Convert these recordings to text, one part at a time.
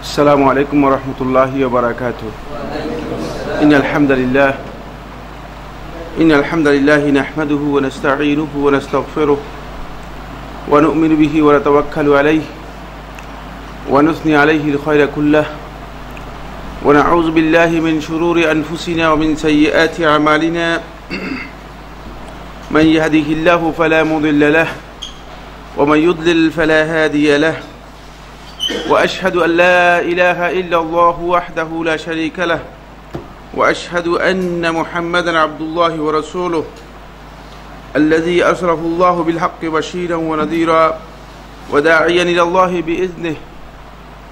السلام عليكم ورحمة الله وبركاته. إن الحمد لله نحمده ونستعينه ونستغفره ونؤمن به ونتوكل عليه ونثني عليه الخير كله ونعوذ بالله من شرور أنفسنا ومن سيئات أعمالنا من يهده الله فلا مضل له ومن يضلل فلا هادي له وأشهد أن لا إله إلا الله وحده لا شريك له وأشهد أن محمدا عبد الله ورسوله الذي أرسله الله بالحق بشيرا ونذيرا وداعيا إلى الله بإذنه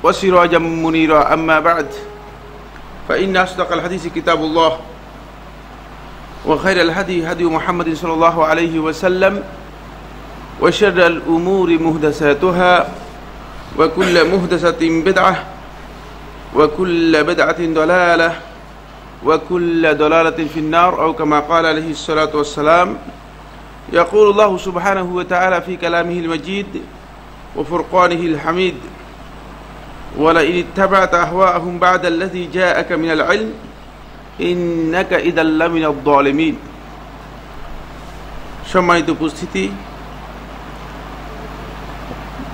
وسراجا منيرا. أما بعد فإن أصدق الحديث كتاب الله وخير الهدي هدي محمد صلى الله عليه وسلم وشر الأمور محدثاتها وكل محدثة بدعة وكل بدعة ضلالة وكل ضلالة في النار أو كما قال عليه الصلاة والسلام. يقول الله سبحانه وتعالى في كلامه المجيد وفرقانه الحميد: ولئن اتبعت أهواءهم بعد الذي جاءك من العلم إنك إذا لمن الظالمين. সম্মানিত উপস্থিতি,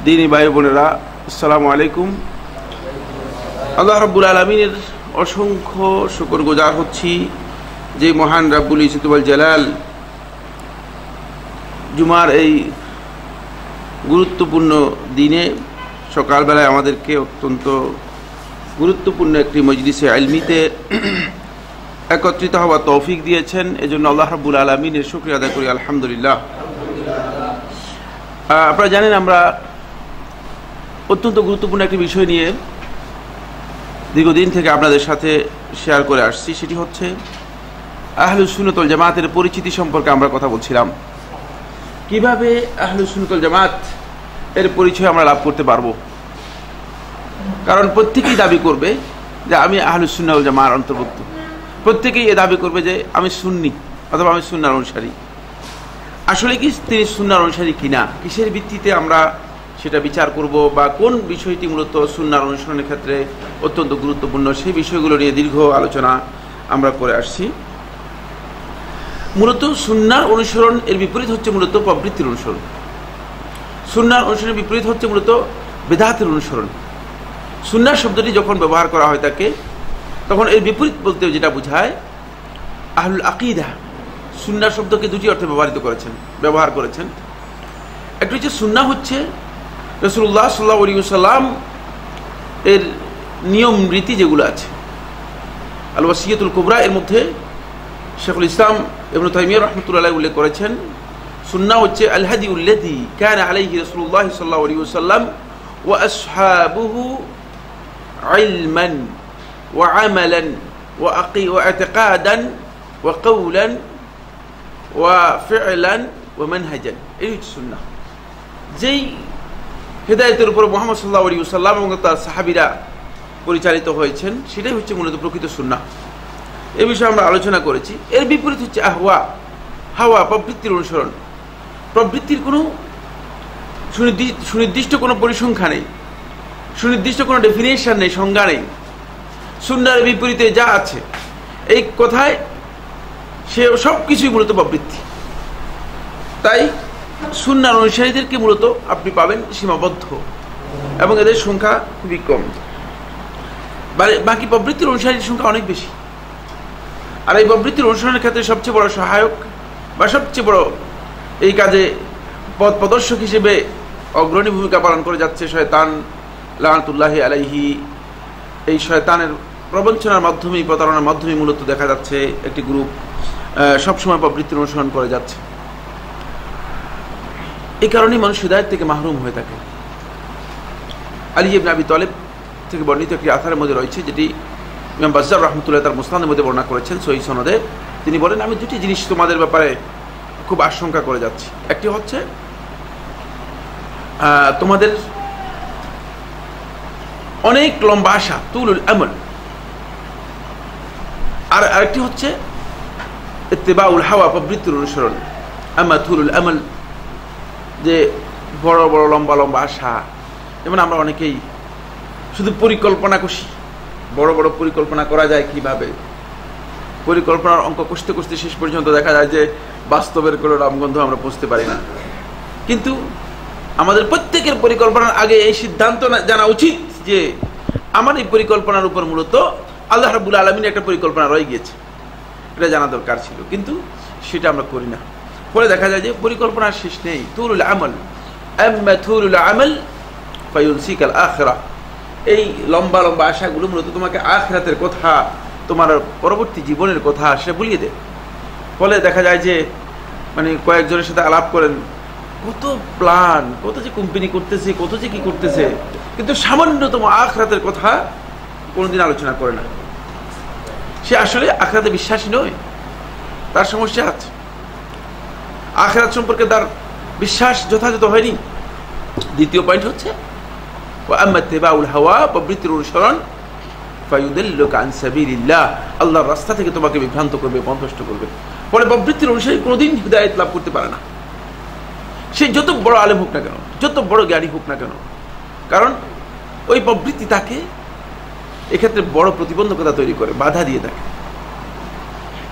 দিনী ভাই বোনেরা, আসসালামু আলাইকুম। আল্লাহ রাব্বুল আলামিনের অসংখ্য শুকরগুজার হচ্ছি যে মহান রাব্বুল ইজ্জত ওয়াল জালাল জুমার এই গুরুত্বপূর্ণ দিনে সকালবেলায় আমাদেরকে অত্যন্ত গুরুত্বপূর্ণ একটি মজলিসে ইলমিতে একত্রিত হওয়ার তৌফিক দিয়েছেন। এজন্য আল্লাহ রাব্বুল আলামিনের শুকরিয়া আদায় করি, আলহামদুলিল্লাহ। আপনারা জানেন আমরা অত্যন্ত গুরুত্বপূর্ণ একটি বিষয় নিয়ে দীর্ঘদিন থেকে আপনাদের সাথে শেয়ার করে আসছি। সেটি হচ্ছে আহলুস সুন্নাত ওয়াল জামাতের পরিচিতি সম্পর্কে আমরা কথা বলছিলাম। কিভাবে আহলুস সুন্নাত ওয়াল জামাত এর পরিচয় আমরা লাভ করতে পারবো, কারণ প্রত্যেকেই দাবি করবে যে আমি আহলুস সুন্নাত ওয়াল জামাতের অন্তর্ভুক্ত। প্রত্যেকেই এ দাবি করবে যে আমি সুন্নি অথবা আমি সুন্নাহর অনুসারী। আসলে কি তিনি সুন্নাহর অনুসারী কিনা, কিসের ভিত্তিতে আমরা সেটা বিচার করব, বা কোন বিষয়টি মূলত সুন্নাহর অনুসরণের ক্ষেত্রে অত্যন্ত গুরুত্বপূর্ণ, সেই বিষয়গুলো নিয়ে দীর্ঘ আলোচনা আমরা করে আসছি। মূলত সুন্নাহর অনুসরণ এর বিপরীত হচ্ছে মূলত প্রবৃত্তির অনুসরণ। সুন্নাহর অনুসরণের বিপরীত হচ্ছে মূলত বিদআতের অনুসরণ। সুন্নাহ শব্দটি যখন ব্যবহার করা হয় তাকে, তখন এর বিপরীত বলতে যেটা বোঝায় আহলুল আকীদা। সুন্নাহ শব্দকে দুটি অর্থে ব্যবহার করেছেন। একটি হচ্ছে সুন্নাহ হচ্ছে রাসূলুল্লাহ সাল্লাল্লাহু আলাইহি ওয়াসাল্লাম এর নিয়ম রীতি যেগুলো আছে, আল ওয়াসিয়াতুল কুবরা এর মধ্যে শেখুল ইসলাম ইবনে তাইমিয়া রাহমাতুল্লাহি আলাইহি উল্লেখ করেছেন, সুন্নাহ হচ্ছে আল হাদিউল্লাযী কানা আলাইহি রাসূলুল্লাহ সাল্লাল্লাহু আলাইহি ওয়াসাল্লাম ওয়া আসহাবুহু ইলমান ওয়া আমালান ওয়া ইতিকাদান ওয়া কওলান ওয়া ফি'লান ওয়া মানহাজান। এই হচ্ছে সুন্নাহ। যেই হেদায়েতের উপর মুহাম্মদ সাল্লাল্লাহু আলাইহি ওয়াসাল্লাম এবং তার সাহাবীরা পরিচালিত হয়েছেন, সেটাই হচ্ছে মূলত প্রকৃত সুন্নাহ। এই বিষয়ে আমরা আলোচনা করেছি। এর বিপরীত হচ্ছে হাওয়া, প্রবৃত্তির অনুসরণ। প্রবৃত্তির কোনো সুনির্দিষ্ট কোনো পরিসংখ্যা নেই, সুনির্দিষ্ট কোনো ডেফিনেশন নেই, সংজ্ঞা নেই। সুন্নাহর বিপরীতে যা আছে এই কথায় সে সব কিছুই মূলত প্রবৃত্তি। তাই সুন্নাহর অনুসারীদেরকে মূলত আপনি পাবেন সীমাবদ্ধ এবং এদের সংখ্যা খুবই কম। বাকি প্রবৃত্তির অনুসারীর সংখ্যা অনেক বেশি। আর এই প্রবৃত্তির অনুসরণের ক্ষেত্রে সবচেয়ে বড় সহায়ক বা সবচেয়ে বড় এই কাজে পথ প্রদর্শক হিসেবে অগ্রণী ভূমিকা পালন করে যাচ্ছে শয়তান লাআনাতুল্লাহি আলাইহি। এই শয়তানের প্রবঞ্চনার মাধ্যমে, প্রতারণার মাধ্যমে মূলত দেখা যাচ্ছে একটি গ্রুপ সবসময় প্রবৃত্তির অনুসরণ করে যাচ্ছে। এই কারণেই মানুষ হিদায়াত থেকে মাহরুম হয়ে থাকে। আলী ইবনে আবি তালিব থেকে বর্ণিত একটি আথারের মধ্যে রয়েছে, যেটি ইমাম বাজ্জার রাহমাতুল্লাহ তার মুসনাদের মধ্যে বর্ণনা করেছেন সহিহ সনদে। তিনি বলেন, আমি দুটি জিনিস তোমাদের ব্যাপারে খুব আশঙ্কা করে যাচ্ছি। একটি হচ্ছে তোমাদের অনেক লম্বা আশা, তুলুল আমল, আর আরেকটি হচ্ছে ইত্তিবাউল হাওয়া, প্রবৃত্তির অনুসরণ। আম্মা তুলুল আমল, যে বড় বড় লম্বা লম্বা আশা, যেমন আমরা অনেকেই শুধু পরিকল্পনা কষি, বড় বড় পরিকল্পনা করা যায় কিভাবে, পরিকল্পনার অঙ্ক কষতে কষতে শেষ পর্যন্ত দেখা যায় যে বাস্তবের কোনো রামগন্ধ আমরা বুঝতে পারি না। কিন্তু আমাদের প্রত্যেকের পরিকল্পনার আগে এই সিদ্ধান্ত জানা উচিত যে আমার এই পরিকল্পনার উপর মূলত আল্লাহ রাব্বুল আলামিনের একটা পরিকল্পনা রয়ে গিয়েছে, এটা জানা দরকার ছিল, কিন্তু সেটা আমরা করি না। ফলে দেখা যায় যে পরিকল্পনার শেষ নেই। তুলুল আমল আম্মা তুলুল আমল ফায়ুনসিকাল আখিরাহ, এই লম্বা লম্বা আশাগুলো মূলত তোমাকে আখিরাতের কথা, তোমার পরবর্তী জীবনের কথা সে ভুলিয়ে দেয়। ফলে দেখা যায় যে মানে কয়েকজনের সাথে আলাপ করেন, কত প্ল্যান, কত যে কোম্পানি করতেছে, কত যে কি করতেছে, কিন্তু সামান্যতম আখিরাতের কথা কোনোদিন আলোচনা করে না। সে আসলে আখিরাতে বিশ্বাসী নয়, তার সমস্যা আছে, আখিরাত সম্পর্কে তার বিশ্বাস যথাযথ হয়নি। দ্বিতীয় পয়েন্ট হচ্ছে প্রবৃত্তির অনুসরণ, আল্লাহর রাস্তা থেকে তোমাকে বিভ্রান্ত করবে, পথভ্রষ্ট করবে। ফলে প্রবৃত্তির অনুসারী কোনোদিন হিদায়াত লাভ করতে পারে না, সে যত বড় আলেম হোক না কেন, যত বড় জ্ঞানী হোক না কেন, কারণ ওই প্রবৃত্তি তাকে এক্ষেত্রে বড় প্রতিবন্ধকতা তৈরি করে, বাধা দিয়ে থাকে।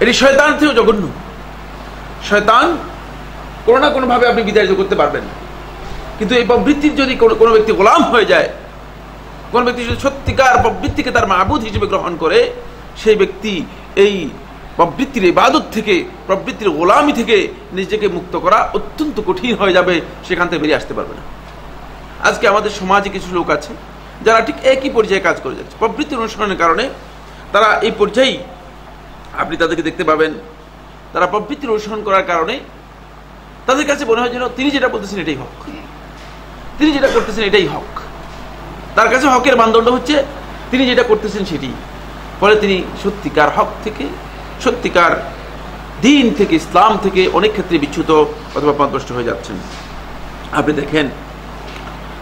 এটি শয়তান থেকেও জঘন্য। শয়তান কোনো না কোনো ভাবে আপনি বিতাড়িত করতে পারবেন, কিন্তু এই প্রবৃত্তির যদি কোনো ব্যক্তি গোলাম হয়ে যায়, কোন ব্যক্তি যদি সত্যিকার প্রবৃত্তিকে তার মাবুদ হিসেবে গ্রহণ করে, সেই ব্যক্তি এই প্রবৃত্তির ইবাদত থেকে, প্রবৃত্তির গোলামি থেকে নিজেকে মুক্ত করা অত্যন্ত কঠিন হয়ে যাবে, সেখান থেকে বেরিয়ে আসতে পারবে না। আজকে আমাদের সমাজে কিছু লোক আছে যারা ঠিক একই পর্যায়ে কাজ করে যাচ্ছে। প্রবৃত্তির অনুসরণের কারণে তারা এই পর্যায়েই আপনি তাদেরকে দেখতে পাবেন, তারা প্রবৃত্তির অনুসরণ করার কারণে তাদের কাছে মনে হয় যেন তিনি যেটা বলতেছেন এটাই হক, তিনি যেটা করতেছেন এটাই হক। তার কাছে হকের মানদণ্ড হচ্ছে তিনি যেটা করতেছেন সেটি। ফলে তিনি সত্যিকার হক থেকে, সত্যিকার দ্বীন থেকে, ইসলাম থেকে অনেক ক্ষেত্রে বিচ্যুত অথবা পথভ্রষ্ট হয়ে যাচ্ছেন। আপনি দেখেন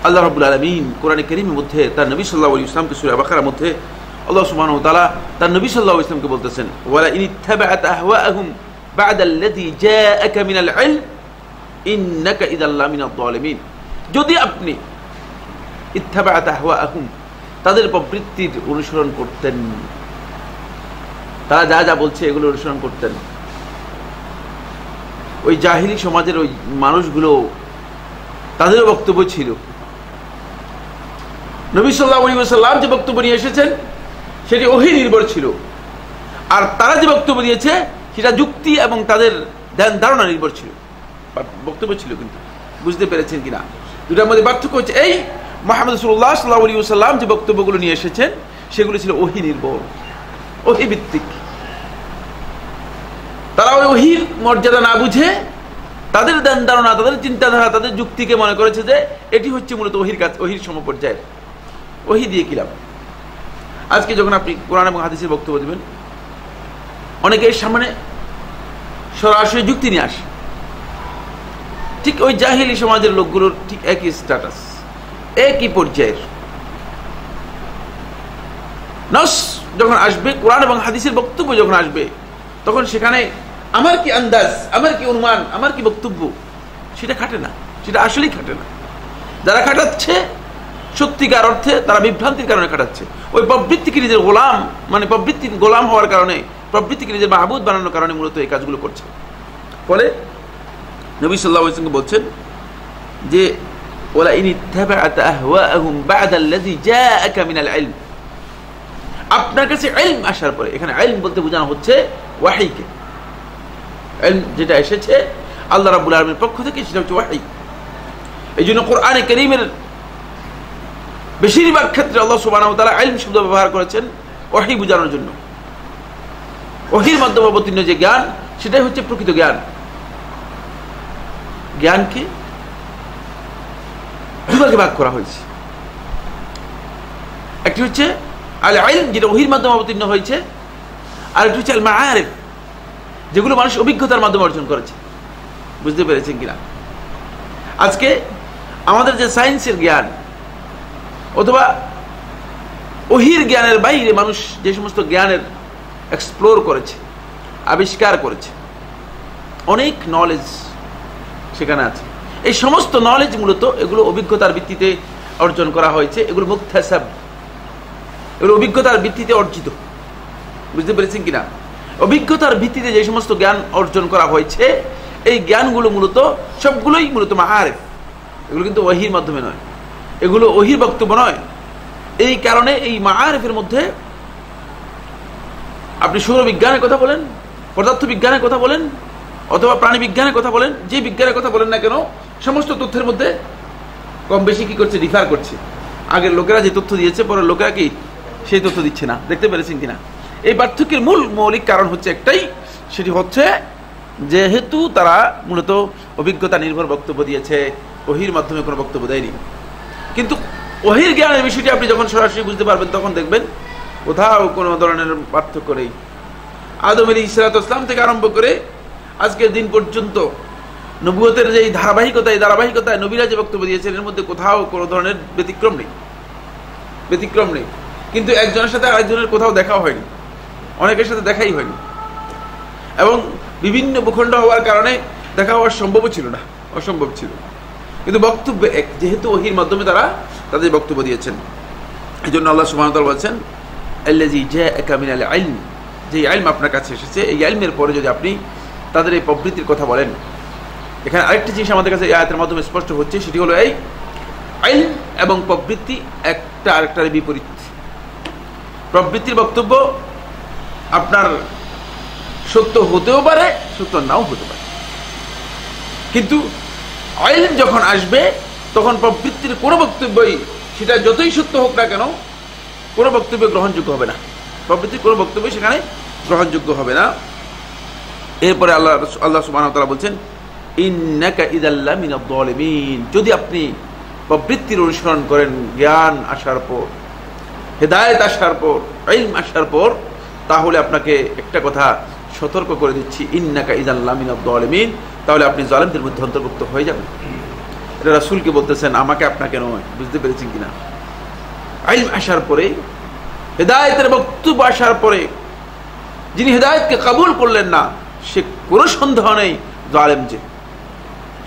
আল্লাহ রাব্বুল আলামিন কোরআনে কারীমের মধ্যে তার নবী সাল্লাল্লাহু আলাইহি ওয়াসাল্লামকে সূরা বাকারার মধ্যে আল্লাহ সুবহানাহু ওয়া তাআলা তার নবী সাল্লাল্লাহু আলাইহি ওয়াসাল্লামকে বলতেছেন, ওয়ালা ইন ইত্তাবা'ত আহওয়াআহুম বা'দা আল্লাযী জাআকা মিনাল ইলম ইন্নাকা ইযাল লামিনাদ যালিমিন। যদি আপনি ইত্তাবা'ত আহওয়াআহুম, তাদের প্রবৃত্তির অনুসরণ করতেন, তারা যা যা বলছে এগুলো অনুসরণ করতেন, ওই জাহিলি সমাজের ওই মানুষগুলো তাদেরও বক্তব্য ছিল, নবী সাল্লাল্লাহু আলাইহি ওয়াসাল্লাম যে বক্তব্য নিয়ে এসেছেন সেটি ওহী নির্ভর ছিল, আর তারা যে বক্তব্য দিয়েছে সেটা যুক্তি এবং তাদের ধ্যান ধারণা নির্ভর ছিল, বক্তব্য ছিল। কিন্তু বুঝতে পেরেছেন কিনা দুটার মধ্যে পার্থক্য হচ্ছে এই, মুহাম্মদ রাসূলুল্লাহ সাল্লাল্লাহু আলাইহি ওয়াসাল্লাম যে বক্তব্যগুলো নিয়ে এসেছেন সেগুলো ছিল ওহী নির্ভর, ওহী ভিত্তিক। তারা ওই ওহীর মর্যাদা না বুঝে তাদের ধ্যান ধারণা, তাদের চিন্তাধারা, তাদের যুক্তিকে মনে করেছে যে এটি হচ্ছে মূলত ওহীর কাজ, ওহীর সমপর্যায়ের। ওহী দিয়ে কি লাভ? আজকে যখন আপনি কোরআন এবং হাদিসের বক্তব্য দিবেন, অনেকের সামনে সরাসরি যুক্তি নিয়ে আসে, ঠিক ওই জাহিলি সমাজের লোকগুলোর ঠিক একই স্ট্যাটাস, একই পর্যায়ের। নস যখন আসবে, কোরআন এবং হাদিসের বক্তব্য যখন আসবে, তখন সেখানে আমার কি আন্দাজ, আমার কি অনুমান, আমার কি বক্তব্য, সেটা খাটে না, সেটা আসলেই খাটে না। যারা খাটাচ্ছে সত্যিকার অর্থে তারা বিভ্রান্তির কারণে খাটাচ্ছে, ওই প্রবৃত্তিকে নিজের গোলাম, মানে প্রবৃত্তির গোলাম হওয়ার কারণে, প্রবৃত্তিকে নিজের মাহবুদ বানানোর কারণে মূলত এই কাজগুলো করছে। ফলে নবী সাল্লাল্লাহু আলাইহি ওয়াসাল্লাম বলছেন যে ওয়ালা ইন ইত্তাবা'ত আহওয়াআহুম বা'দা আল্লাযী জাআকা মিনাল ইলম, আপনার কাছে ইলম আসার পরে, এখানে ইলম বলতে বোঝানো হচ্ছে ওয়াহীকে, ইলম যেটা এসেছে আল্লাহ রাব্বুল আলামিনের পক্ষ থেকে সেটা হচ্ছে ওয়াহী। এই জন্য কোরআনে কারীমের বেশিরভাগ ক্ষেত্রে আল্লাহ সুবহানাহু ওয়া তাআলা ইলম শব্দ ব্যবহার করেছেন ওয়াহী বোঝানোর জন্য। ওহীর মাধ্যমে অবতীর্ণ যে জ্ঞান, সেটাই হচ্ছে প্রকৃত জ্ঞান। জ্ঞানকে দুভাগে ভাগ করা হয়েছে, একটি হচ্ছে আল ইলম, যেটা ওহীর মাধ্যমে অবতীর্ণ হয়েছে, আর একটি হচ্ছে আল মাআরিফ, যেগুলো মানুষ অভিজ্ঞতার মাধ্যমে অর্জন করেছে। বুঝতে পেরেছেন কিনা? আজকে আমাদের যে সায়েন্সের জ্ঞান অথবা ওহীর জ্ঞানের বাইরে মানুষ যে সমস্ত জ্ঞানের এক্সপ্লোর করেছে, আবিষ্কার করেছে, অনেক নলেজ সেখানে আছে। এই সমস্ত নলেজ মূলত এগুলো অভিজ্ঞতার ভিত্তিতে অর্জন করা হয়েছে, এগুলো মুকতাসাব, এগুলো অভিজ্ঞতার ভিত্তিতে অর্জিত। বুঝতে পেরেছেন কিনা? অভিজ্ঞতার ভিত্তিতে যে সমস্ত জ্ঞান অর্জন করা হয়েছে, এই জ্ঞানগুলো মূলত সবগুলোই মূলত মাআরিফ। এগুলো কিন্তু ওহীর মাধ্যমে নয়, এগুলো ওহীর বক্তব্য নয়। এই কারণে এই মাআরিফের মধ্যে আপনি সৌরবিজ্ঞানের কথা বলেন, পদার্থ বিজ্ঞানের কথা বলেন, অথবা প্রাণী বিজ্ঞানের কথা বলেন, যে বিজ্ঞানের কথা বলেন না কেন, সমস্ত তথ্যের মধ্যে কম বেশি কি করছে, ডিফার করছে। আগের লোকেরা যে তথ্য দিয়েছে, পরের লোকেরা কি সেই তথ্য দিচ্ছে না। দেখতে পেরেছেন কিনা? এই পার্থক্যের মূল মৌলিক কারণ হচ্ছে একটাই, সেটি হচ্ছে যেহেতু তারা মূলত অভিজ্ঞতা নির্ভর বক্তব্য দিয়েছে, ওহীর মাধ্যমে কোনো বক্তব্য দেয়নি। কিন্তু ওহীর জ্ঞানের বিষয়টি আপনি যখন সরাসরি বুঝতে পারবেন, তখন দেখবেন কোথাও কোনো ধরনের পার্থক্য নেই। আদম আলাইহিস সালাম থেকে আরম্ভ করে আজকের দিন পর্যন্ত নবুয়তের যে ধারাবাহিকতায় নবীরা যে বক্তব্য দিয়েছেন, এর মধ্যে কোথাও কোনো ধরনের ব্যতিক্রম নেই। কিন্তু একজনের সাথে আরেকজনের কোথাও দেখাও হয়নি, অনেকের সাথে দেখাই হয়নি, এবং বিভিন্ন ভূখণ্ড হওয়ার কারণে দেখা হওয়ার অসম্ভব ছিল। কিন্তু বক্তব্য এক, যেহেতু ওহীর মাধ্যমে তারা তাদের বক্তব্য দিয়েছেন। এই জন্য আল্লাহ সুবহানাহু ওয়া তাআলা বলেছেন, আল্লাযী জাআকা মিনাল ইলম, যে ইলম আপনার কাছে এসেছে, এই ইলমের পরে যদি আপনি তাদের এই প্রবৃত্তির কথা বলেন। এখানে আরেকটি জিনিস আমাদের কাছে এই আয়াতের মাধ্যমে স্পষ্ট হচ্ছে, সেটি হলো এই ইলম এবং প্রবৃত্তি একটা আরেকটার বিপরীত। প্রবৃত্তির বক্তব্য আপনার সত্য হতেও পারে, সত্য নাও হতে পারে, কিন্তু ইলম যখন আসবে তখন প্রবৃত্তির কোনো বক্তব্যই, সেটা যতই সত্য হোক না কেন, কোনো বক্তব্য গ্রহণযোগ্য হবে না। প্রবৃত্তির কোনো বক্তব্য সেখানে গ্রহণযোগ্য হবে না। এরপরে আল্লাহ সুবহানাহু ওয়া তাআলা বলছেন, ইন্নাকা ইযাল লামিনাদ যালিমিন, যদি আপনি প্রবৃত্তির অনুসরণ করেন জ্ঞান আসার পর, হেদায়েত আসার পর, ইলম আসার পর, তাহলে আপনাকে একটা কথা সতর্ক করে দিচ্ছি, ইন্নাকা ইযাল লামিনাদ যালিমিন, তাহলে আপনি জালিমদের মধ্যে অন্তর্ভুক্ত হয়ে যাবেন। এটা রাসূলকে বলতেছেন, আমাকে আপনাকে নয়। বুঝতে পেরেছেন কিনা? ইলম আসার পরে, হেদায়েতের বক্তব্য আসার পরে যিনি হেদায়েতকে কবুল করলেন না, সে কোনো সন্দেহ নেই জালেম,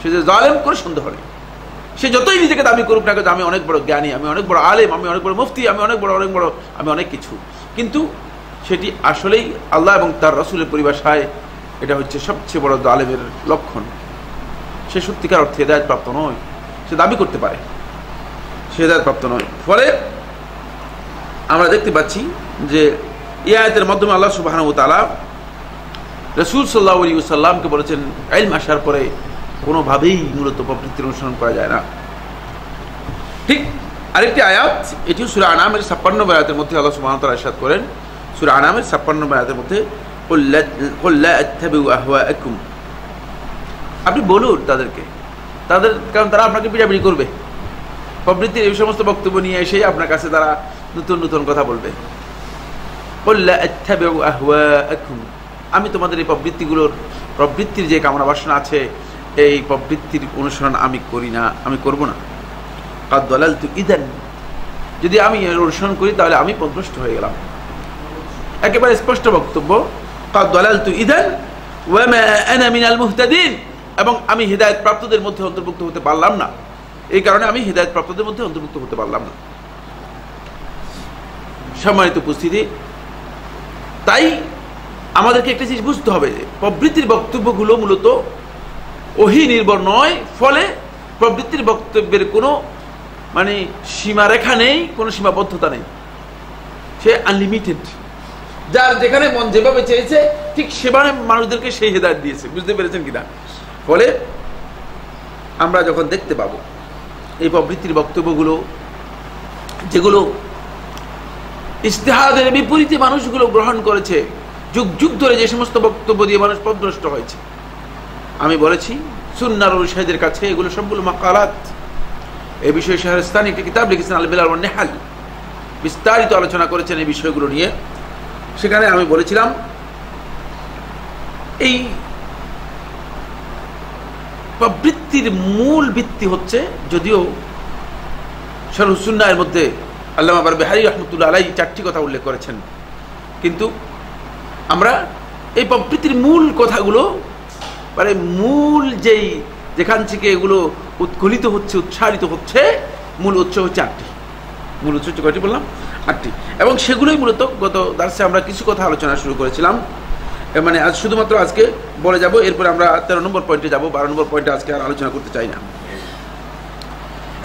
সে যে জালেম কোনো সন্দেহ নেই। সে যতই নিজেকে দাবি করুক না কেন, আমি অনেক বড় জ্ঞানী, আমি অনেক বড় আলেম, আমি অনেক বড় মুফতি, আমি অনেক কিছু, কিন্তু সেটি আসলেই আল্লাহ এবং তার রাসূলের পরিভাষায় এটা হচ্ছে সবচেয়ে বড় জালেমের লক্ষণ। সে সত্যিকার অর্থে হেদায়েত প্রাপ্ত নয়। সে দাবি করতে পারে, সে হেদায়েত প্রাপ্ত নয়। ফলে আমরা দেখতে পাচ্ছি যে এই আয়াতের মাধ্যমে আল্লাহ সুবহানাহু ওয়া তাআলা রাসূল সাল্লাল্লাহু আলাইহি ওয়াসাল্লামকে বলেছেন, ইলম আসার পরে কোনোভাবেই মূলত প্রবৃত্তির অনুসরণ করা যায় না। ঠিক আরেকটি আয়াত, এটিও সূরা আনামের ৫৬ আয়াতের মধ্যে আল্লাহ সুবহানাহু ওয়া তাআলা ইরশাদ করেন, সূরা আনামের ৫৬ আয়াতের মধ্যে, কুল লা আত্তাবিউ আহওয়াআকুম, আপনি বলুন তাদেরকে, কারণ তারা আপনাকে পিটাপিটি করবে, প্রবৃত্তির এই সমস্ত বক্তব্য নিয়ে এসে আপনার কাছে তারা নতুন নতুন কথা বলবে। কুল লা আত্তাবিউ আহওয়াআকুম, আমি তোমাদের এই প্রবৃত্তির যে কামনা বাসনা আছে, এই প্রবৃত্তির অনুসরণ আমি করি না, আমি করব না। কাদ দালালতু ইদান, যদি আমি এর অনুসরণ করি তাহলে আমি পথভ্রষ্ট হয়ে গেলাম। একেবারে স্পষ্ট বক্তব্য, কাদ দালালতু ইদান ওয়া মা আনা মিনাল মুহতাদিন, এবং আমি হিদায়াত প্রাপ্তদের মধ্যে অন্তর্ভুক্ত হতে পারলাম না। এই কারণে আমি হিদায়াত প্রাপ্তদের মধ্যে অন্তর্ভুক্ত হতে পারলাম না। সম্মানিত উপস্থিতি, তাই আমাদেরকে একটা জিনিস বুঝতে হবে, প্রবৃত্তির বক্তব্যগুলো মূলত ওহী নির্ভর নয়। ফলে প্রবৃত্তির বক্তব্যের কোনো সীমারেখা নেই, কোনো সীমাবদ্ধতা নেই, সে আনলিমিটেড। যার যেখানে মন যেভাবে চেয়েছে ঠিক সেভাবে মানুষদেরকে সেই হেদায়েত দিয়েছে। বুঝতে পেরেছেন কিনা? ফলে আমরা যখন দেখতে পাবো এই প্রবৃত্তির বক্তব্যগুলো, যেগুলো ইজতিহাদের বিপরীতে মানুষগুলো গ্রহণ করেছে, যুগ যুগ ধরে যে সমস্ত বক্তব্য দিয়ে মানুষ পথভ্রষ্ট হয়েছে, আমি বলেছি সুন্নাহর অনুসারীদের কাছে এগুলো সবগুলো মাকালাত। এই বিষয়ে শাহরিস্তানি একটি কিতাব লিখেছেন, আল বিলাল ওয়ান নিহাল, বিস্তারিত আলোচনা করেছেন এই বিষয়গুলো নিয়ে। সেখানে আমি বলেছিলাম এই প্রবৃত্তির মূল ভিত্তি হচ্ছে, যদিও শারহ সুন্নাহের মধ্যে আল্লামা বারবাহারী রাহমাতুল্লাহ আলাইহি 4টি কথা উল্লেখ করেছেন, কিন্তু আমরা এই প্রবৃত্তির মূল কথাগুলো, মূল যেখান থেকে এগুলো উৎকলিত হচ্ছে, উচ্চারিত হচ্ছে, মূল উৎস হচ্ছে 8টি। মূল উৎস কয়টি বললাম? 8টি। এবং সেগুলোই মূলত গত দার্সে আমরা কিছু কথা আলোচনা শুরু করেছিলাম। মানে আজ শুধুমাত্র আজকে বলে যাব, এরপরে আমরা 13 নম্বর পয়েন্টে যাব। 12 নম্বর পয়েন্টে আজকে আর আলোচনা করতে চাই না।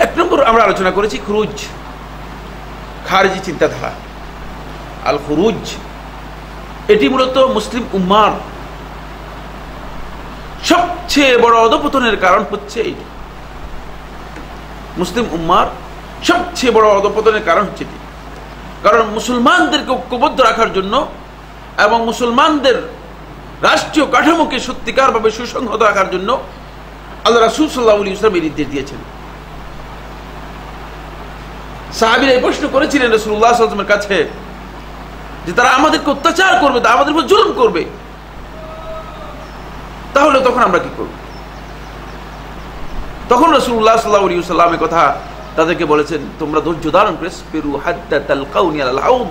1 নম্বর আমরা আলোচনা করেছি খুরুজ, খারিজি চিন্তাধারা, আল খুরুজ। এটি মূলত মুসলিম উম্মার সবচেয়ে বড় অধঃপতনের কারণ হচ্ছে এটি। মুসলিম উম্মার সবচেয়ে বড় অধঃপতনের কারণ হচ্ছে এটি। কারণ মুসলমানদেরকে ঐক্যবদ্ধ রাখার জন্য এবং মুসলমানদের রাষ্ট্রীয় কাঠামোকে সত্যিকারভাবে সুসংহত রাখার জন্য আল্লাহ রাসূল সাল্লাল্লাহু আলাইহি ওয়াসাল্লাম এই নির্দেশ দিয়েছেন। সাহাবীরা এই প্রশ্ন করেছিলেন রাসূলুল্লাহ সাল্লাল্লাহু আলাইহি ওয়াসাল্লামের কাছে যে তারা আমাদেরকে অত্যাচার করবে, তা আমাদের উপর জুলুম করবে, তাহলে তখন আমরা কি করব? তখন রাসূলুল্লাহ সাল্লাল্লাহু আলাইহি ওয়াসাল্লাম এই কথা তাদেরকে বলেছেন, তোমরা ধৈর্য ধারণ করে ইসবিরু হাত্তা তালকাউনি আলাল হাউদ,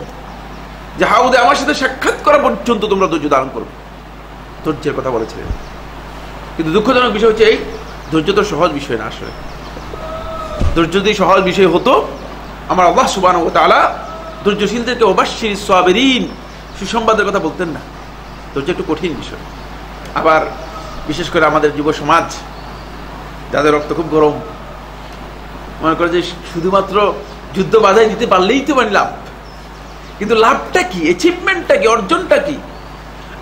যে হাউদে আমার সাথে সাক্ষাৎ করা পর্যন্ত তোমরা ধৈর্য ধারণ করবে। ধৈর্যের কথা বলেছিলেন। কিন্তু দুঃখজনক বিষয় হচ্ছে এই ধৈর্য তো সহজ বিষয় না। আসলে ধৈর্য যদি সহজ বিষয় হতো, আমার আল্লাহ সুবহানাহু ওয়া তাআলা ধৈর্যশীলদেরকে ওয়াবাশশিরিস সাবিরিন সুসংবাদের কথা বলতেন না। ধৈর্য একটু কঠিন বিষয়। আবার বিশেষ করে আমাদের যুব সমাজ, যাদের রক্ত খুব গরম, মনে করে যে শুধুমাত্র যুদ্ধ বাধায় দিতে পারলেই তো মানে লাভ। কিন্তু লাভটা কি, অ্যাচিভমেন্টটা কি, অর্জনটা কি?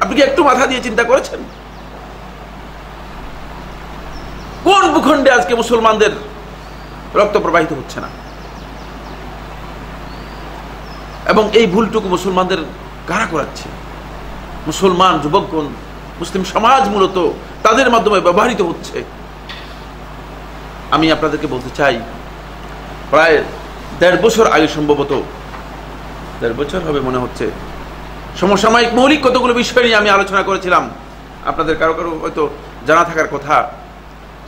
আপনি কি একটু মাথা দিয়ে চিন্তা করেছেন? কোন ভূখণ্ডে আজকে মুসলমানদের রক্ত প্রবাহিত হচ্ছে না? এবং এই ভুলটুকু মুসলমানদের কারা করাচ্ছে? মুসলমান যুবকগণ, মুসলিম সমাজ মূলত তাদের মাধ্যমে ব্যবহৃত হচ্ছে। আমি আপনাদেরকে বলতে চাই, প্রায় 1.5 বছর আগে, সম্ভবত 1.5 বছর হবে মনে হচ্ছে, সমসাময়িক মৌলিক কতগুলো বিষয় নিয়ে আমি আলোচনা করেছিলাম। আপনাদের কারো কারো হয়তো জানা থাকার কথা।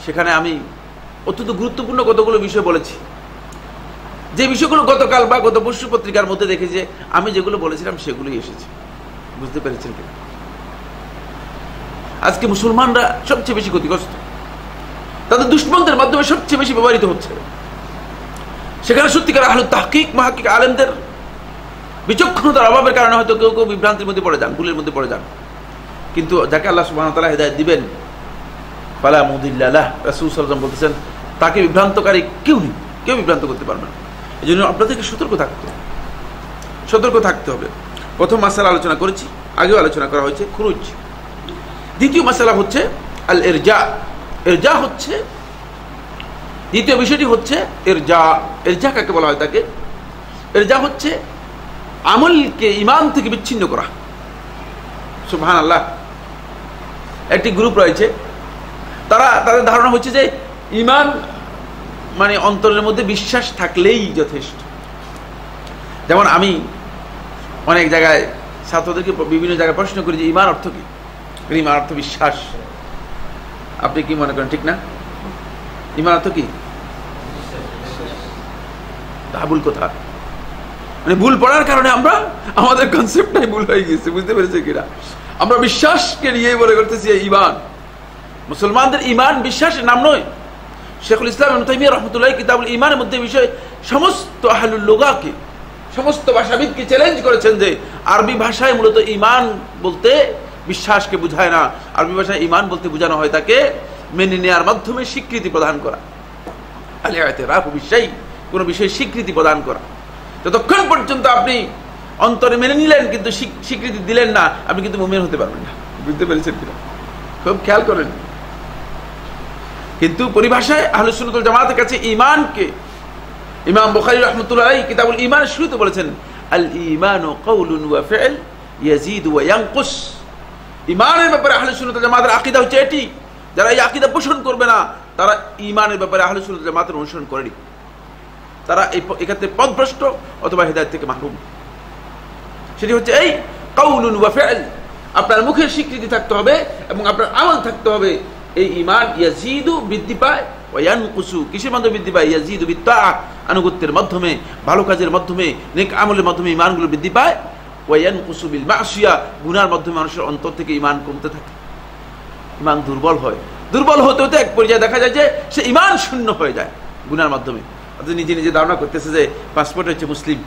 সেখানে আমি অত্যন্ত গুরুত্বপূর্ণ কতগুলো বিষয় বলেছি, যে বিষয়গুলো গতকাল বা গত পরশু পত্রিকার মধ্যে দেখে যে আমি যেগুলো বলেছিলাম সেগুলোই এসেছে। বুঝতে পেরেছেন কিনা? আজকে মুসলমানরা সবচেয়ে বেশি ক্ষতিগ্রস্ত, তাদের দুশমনদের মাধ্যমে সবচেয়ে বেশি ব্যবহৃত হচ্ছে। সেখানে সত্যিকার আহলুত তাহকিক, মুহাক্কিক আলেমদের বিচক্ষণতার অভাবের কারণে হয়তো কেউ কেউ বিভ্রান্তির মধ্যে পড়ে যান, ভুলের মধ্যে পড়ে যান। কিন্তু যাকে আল্লাহ সুবহানাহু ওয়া তাআলা হিদায়াত দিবেন, ফালা মুদিল্লা লাহ, রাসূল সাল্লাল্লাহু আলাইহি ওয়াসাল্লাম বলতেছেন, তাকে বিভ্রান্তকারী কেউ নেই, কেউ বিভ্রান্ত করতে পারবে না। এই জন্য আপনাদেরকে সতর্ক থাকতে হবে। প্রথম মাসালা আলোচনা করেছি, আগেও আলোচনা করা হয়েছে, খুরুজ। দ্বিতীয় মাসালা হচ্ছে আল ইরজা। ইরজা হচ্ছে, দ্বিতীয় বিষয়টি হচ্ছে ইরজা। ইরজা কাকে বলা হয়? তাকে ইরজা হচ্ছে আমলকে ঈমান থেকে বিচ্ছিন্ন করা। সুবহানাল্লাহ। একটি গ্রুপ রয়েছে, তাদের ধারণা হচ্ছে যে ঈমান মানে অন্তরের মধ্যে বিশ্বাস থাকলেই যথেষ্ট। যেমন আমি অনেক জায়গায় ছাত্রদেরকে বিভিন্ন জায়গায় প্রশ্ন করি যে ঈমান অর্থ কি? ঈমান অর্থ বিশ্বাস। আপনি কি মনে করেন? ঠিক না? ঈমান অর্থ কি? তা ভুল কথা। মানে ভুল পড়ার কারণে আমরা, আমাদের কনসেপ্টটাই ভুল হয়ে গেছে। বুঝতে পেরেছে কিনা? আমরা বিশ্বাসকে নিয়েই বলে করতেছি ঈমান। মুসলমানদের ঈমান বিশ্বাসের নাম নয়। শেখুল ইসলাম ইবনে তাইমিয়া রাহমাতুল্লাহ কিতাবুল ঈমানের মধ্যে বিষয় সমস্ত আহলুল লুগাকে, সমস্ত ভাষাবিদকে চ্যালেঞ্জ করেছেন যে আরবি ভাষায় মূলত ঈমান বলতে বিশ্বাসকে বোঝায় না। আরবি ভাষায় ঈমান বলতে বোঝানো হয় তাকে মেনে নেওয়ার মাধ্যমে স্বীকৃতি প্রদান করা। আল-ই'তিরাফ বিশাই, কোনো বিষয়ে স্বীকৃতি প্রদান করা। যতক্ষণ পর্যন্ত আপনি অন্তরে মেনে নিলেন কিন্তু স্বীকৃতি দিলেন না, আপনি কিন্তু মুমিন হতে পারবেন না। বুঝতে পেরেছেন কিনা? খুব খেয়াল করেন। কিন্তু পরিভাষায় আহলুস সুন্নাত ওয়াল জামাতের কাছে ঈমানকে ইমাম বুখারী রাহমাতুল্লাহ আলাইহি কিতাবুল ঈমানের শুরুতে বলেছেন, আল ঈমানু কাউলুন ওয়া ফি'ল ইয়াজিদু ওয়া ইয়ানকুস। ঈমানের ব্যাপারে আহলুস সুন্নাত ওয়াল জামাতের আকীদা হচ্ছে এটি। যারা এই আকীদা পোষণ করবে না, তারা ঈমানের ব্যাপারে আহলুস সুন্নাত ওয়াল জামাতের অনুসরণ করেনি। তারা এই ক্ষেত্রে পথভ্রষ্ট অথবা হিদায়াত থেকে মাহরুম। সেটি হচ্ছে এই কাউলুন ওয়া ফি'ল। আপনার মুখে স্বীকৃতি থাকতে হবে এবং আপনার আমল থাকতে হবে। এই ঈমান ইয়াজিদু, বৃদ্ধি পায়, ওয়া ইয়ানকুসু, কিসের মাধ্যমে বৃদ্ধি পায়? ইয়াজিদু বিত্তাআ, আনুগত্যের মাধ্যমে, ভালো কাজের মাধ্যমে, নেক আমলের মাধ্যমে ঈমানগুলো বৃদ্ধি পায়। ওয়া ইয়ানকুসু বিল মাসিয়া, গুনাহর মাধ্যমে মানুষের অন্তর থেকে ঈমান কমতে থাকে, ঈমান দুর্বল হয়। দুর্বল হতে হতে এক পর্যায়ে দেখা যায় যে সে ঈমান শূন্য হয়ে যায় গুনাহর মাধ্যমে। নিজে নিজে ধারণা করতেছে যে পাসপোর্ট হচ্ছে মুসলিম,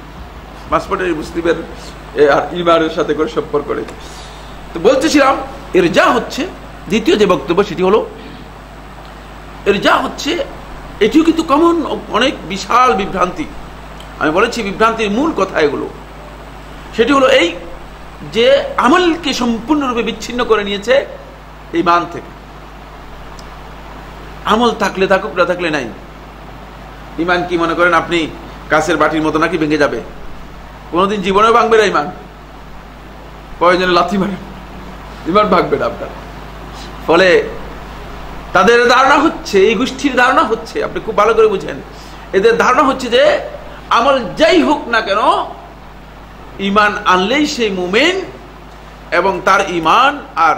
পাসপোর্টের মুসলিমের আর ইমানের সাথে করে সম্পর্ক রয়েছে। তো বলতেছিলাম এর যা হচ্ছে দ্বিতীয় যে বক্তব্য সেটি হলো, এর যা হচ্ছে এটিও কিন্তু কমন অনেক বিশাল বিভ্রান্তি। আমি বলেছি বিভ্রান্তির মূল কথা এগুলো, সেটি হলো এই যে আমলকে সম্পূর্ণরূপে বিচ্ছিন্ন করে নিয়েছে ঈমান থেকে। আমল থাকলে থাকুক, না থাকলে নাই। ঈমান কি মনে করেন আপনি কাছের বাটির মতো নাকি ভেঙে যাবে? কোনোদিন জীবনেও ভাঙবে না ঈমান। প্রয়োজনে লাথি মারেন, ঈমান ভাঙবে না আপনার। ফলে তাদের ধারণা হচ্ছে, এই গোষ্ঠীর ধারণা হচ্ছে, আপনি খুব ভালো করে বুঝেন, এদের ধারণা হচ্ছে যে আমল যাই হোক না কেন ঈমান আনলেই সেই মুমিন, এবং তার ঈমান আর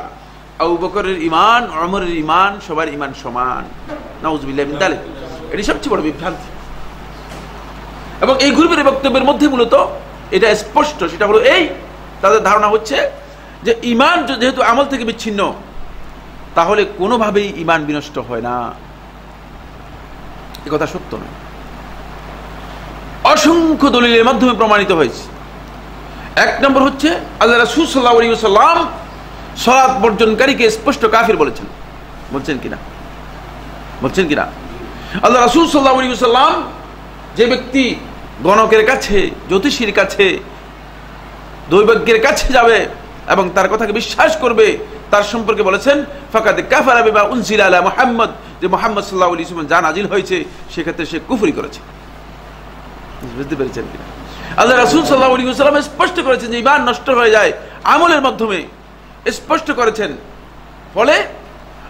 আবু বকরের ঈমান, ওমরের ঈমান, সবার ঈমান সমান। নাউযুবিল্লাহি মিন যালিক। এটি সবচেয়ে বড় বিভ্রান্তি। এবং এই গ্রুপের বক্তব্যের মধ্যে মূলত এটা স্পষ্ট, সেটা হলো এই, তাদের ধারণা হচ্ছে যে ঈমান যেহেতু আমল থেকে বিচ্ছিন্ন, তাহলে কোনোভাবেই ঈমান বিনষ্ট হয় না। এ কথা সত্য নয়। অসংখ্য দলিলের মাধ্যমে প্রমাণিত হয়েছে। এক নম্বর হচ্ছে আল্লাহ রাসূল সাল্লাল্লাহু আলাইহি ওয়াসাল্লাম সালাত বর্জনকারীকে স্পষ্ট কাফির বলেছেন। বলছেন কিনা? বলছেন কিনা? আল্লাহ রাসূল সাল্লাল্লাহু আলাইহি ওয়াসাল্লাম যে ব্যক্তি গণকের কাছে, জ্যোতিষীর কাছে, দৈবজ্ঞের কাছে যাবে এবং তার কথাকে বিশ্বাস করবে, তার সম্পর্কে বলেছেন ফাকাদ কাফারা বিমা উনজিলা আলা মুহাম্মদ, যে মুহাম্মদ সাল্লাল্লাহু আলাইহি ওয়াসাল্লাম যা নাজিল হয়েছে সেক্ষেত্রে সে কুফরি করেছে। বুঝতে পেরেছেন কিনা? আল্লাহ রাসূল সাল্লাল্লাহু আলাইহি ওয়াসাল্লাম স্পষ্ট করেছেন যে ঈমান নষ্ট হয়ে যায় আমলের মাধ্যমে, স্পষ্ট করেছেন। ফলে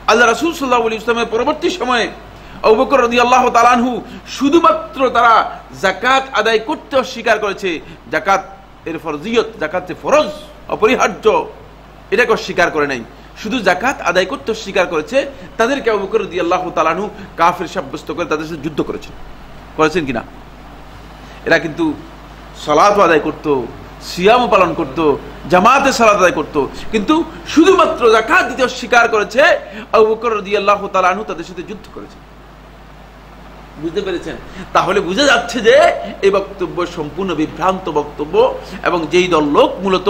আল্লাহ রাসূল সাল্লাল্লাহু আলাইহি ওয়াসাল্লামের পরবর্তী সময়ে আবু বকর রাদিয়াল্লাহু তাআলা আনহু শুধুমাত্র তারা যাকাত আদায় করতে অস্বীকার করেছে, যাকাত এর ফরজিয়ত, যাকাত যে ফরজ অপরিহার্য, এটাকে অস্বীকার করে নাই, শুধু যাকাত আদায় করতে অস্বীকার করেছে। তাদেরকে আবু বকর রাদিয়াল্লাহু তাআলা আনহু কাফির সাব্যস্ত করে তাদের সাথে যুদ্ধ করেছেন। করেছেন কিনা? এরা কিন্তু সালাত আদায় করত, সিয়াম পালন করত, জামাতে সালাত আদায় করত, কিন্তু শুধুমাত্র যাকাত দিতে অস্বীকার করেছে। আবু বকর রাদিয়াল্লাহু তাআলা আনহু তাদের সাথে যুদ্ধ করেছে। বুঝতে পেরেছেন? তাহলে বুঝা যাচ্ছে যে এই বক্তব্য সম্পূর্ণ বিভ্রান্ত বক্তব্য, এবং যেই দল লোক মূলত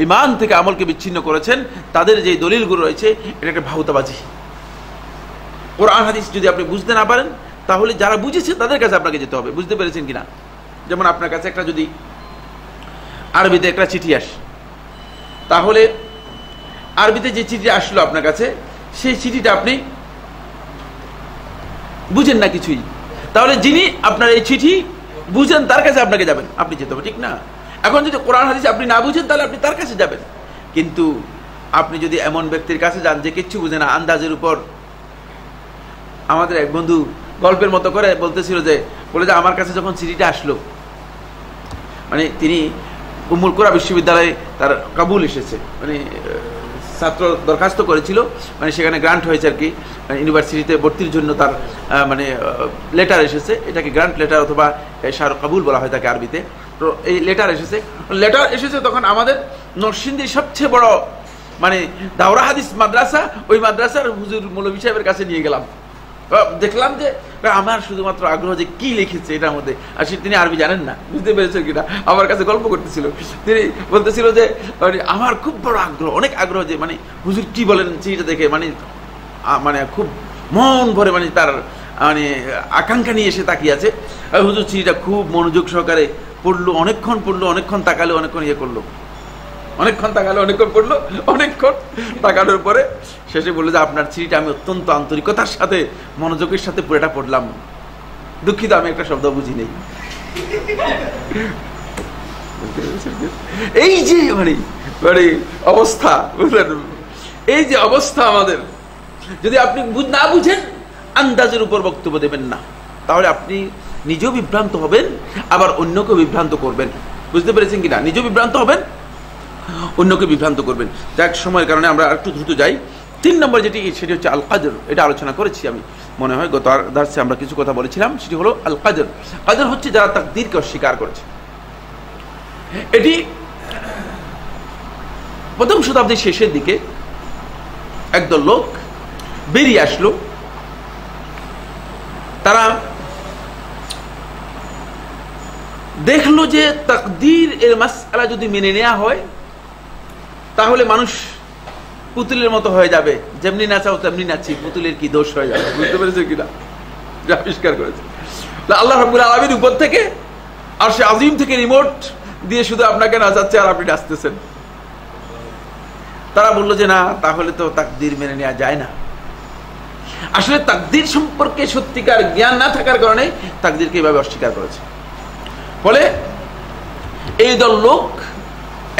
ঈমান থেকে আমলকে বিচ্ছিন্ন করেছেন তাদের যেই দলিলগুলো রয়েছে এটা একটা ভাউতাবাজি। কোরআন হাদিস যদি আপনি বুঝতে না পারেন তাহলে যারা বুঝেছে তাদের কাছে আপনাকে যেতে হবে। বুঝতে পেরেছেন কিনা? যেমন আপনার কাছে একটা যদি আরবিতে একটা চিঠি আসে, তাহলে আরবিতে যে চিঠি আসলো আপনার কাছে, সেই চিঠিটা আপনি বুঝেন না কিছুই, তাহলে যিনি আপনার এই চিঠি বুঝেন তার কাছে আপনাকে যাবেন, আপনি যেতে হবে, ঠিক না? এখন যদি কোরআন হাদিস আপনি না বুঝেন তাহলে আপনি তার কাছে যাবেন। কিন্তু আপনি যদি এমন ব্যক্তির কাছে যান যে কিচ্ছু বুঝে না, আন্দাজের উপর, আমাদের এক বন্ধু গল্পের মতো করে বলতেছিল যে, বলে যে আমার কাছে যখন চিঠিটা আসলো, মানে তিনি উম্মুল কুরা বিশ্ববিদ্যালয়ে তার কাবুল এসেছে, মানে ছাত্র দরখাস্ত করেছিল, মানে সেখানে গ্রান্ট হয়েছে আর কি, ইউনিভার্সিটিতে ভর্তির জন্য তার মানে লেটার এসেছে, এটাকে গ্রান্ট লেটার অথবা শার কাবুল বলা হয় তাকে আরবিতে। তো এই লেটার এসেছে তখন আমাদের নরসিংদীর সবচেয়ে বড় মানে দাওরা হাদিস মাদ্রাসা, ওই মাদ্রাসার হুজুর মৌলভী সাহেবের কাছে নিয়ে গেলাম। দেখলাম যে আমার শুধুমাত্র আগ্রহ যে কি লিখেছে এটার মধ্যে, আর তিনি আরবি জানেন না। বুঝতে পেরেছেন কিনা? আমার কাছে গল্প করতেছিল, তিনি বলতেছিল যে আমার খুব বড় আগ্রহ, অনেক আগ্রহ, যে মানে হুজুর কি বলেন চিঠিটা দেখে, মানে মানে খুব মন ভরে, মানে তার মানে আকাঙ্ক্ষা নিয়ে এসে তাকিয়ে আছে। হুজুর চিঠিটা খুব মনোযোগ সহকারে পড়লো, অনেকক্ষণ পড়লো, অনেকক্ষণ তাকালো, অনেকক্ষণ ইয়ে করলো, অনেকক্ষণ তাকালো, অনেকক্ষণ পড়লো, অনেকক্ষণ তাকানোর পরে শেষে বললো যে আপনার চিঠিটা আমি অত্যন্ত আন্তরিকতার সাথে, মনোযোগের সাথে পুরোটা পড়লাম, দুঃখিত আমি একটা শব্দ বুঝি নেই। এই যে মানে মানে অবস্থা, বুঝলেন? এই যে অবস্থা আমাদের, যদি আপনি না বুঝেন আন্দাজের উপর বক্তব্য দেবেন না, তাহলে আপনি নিজেও বিভ্রান্ত হবেন, আবার অন্যকে বিভ্রান্ত করবেন। বুঝতে পেরেছেন কিনা? নিজেও বিভ্রান্ত হবেন, অন্যকে বিভ্রান্ত করবেন। যাক, সময়ের কারণে আমরা একটু দ্রুত যাই। 3 নম্বর যেটি, সেটি হচ্ছে আল কাদর। এটা আলোচনা করেছি আমি মনে হয় গত দার্সে, আমরা কিছু কথা বলেছিলাম। সেটি হলো আল কাদর। কাদর হচ্ছে যারা তাকদীরকে অস্বীকার করেছে। এটি প্রথম শতাব্দীর শেষের দিকে একদল লোক বেরিয়ে আসলো, তারা দেখলো যে তাকদীর এর মাসআলা যদি মেনে নেওয়া হয় তাহলে মানুষ পুতুলের মতো হয়ে যাবে, যেমনি নাচাও তেমনি নাচি, পুতুলের কি দোষ হয়ে যাবে। বুঝতে পেরেছে কিনা? আবিষ্কার করেছে আল্লাহ রাব্বুল আলামিন উপর থেকে আরশে আজিম থেকে রিমোট দিয়ে শুধু আপনাকে নাচাচ্ছে আর আপনি নাচতেছেন। তারা বললো যে না, তাহলে তো তাকদীর মেনে নেওয়া যায় না। আসলে তাকদীর সম্পর্কে সত্যিকার জ্ঞান না থাকার কারণে তাকদীরকে এইভাবে অস্বীকার করেছে। ফলে এই দল লোক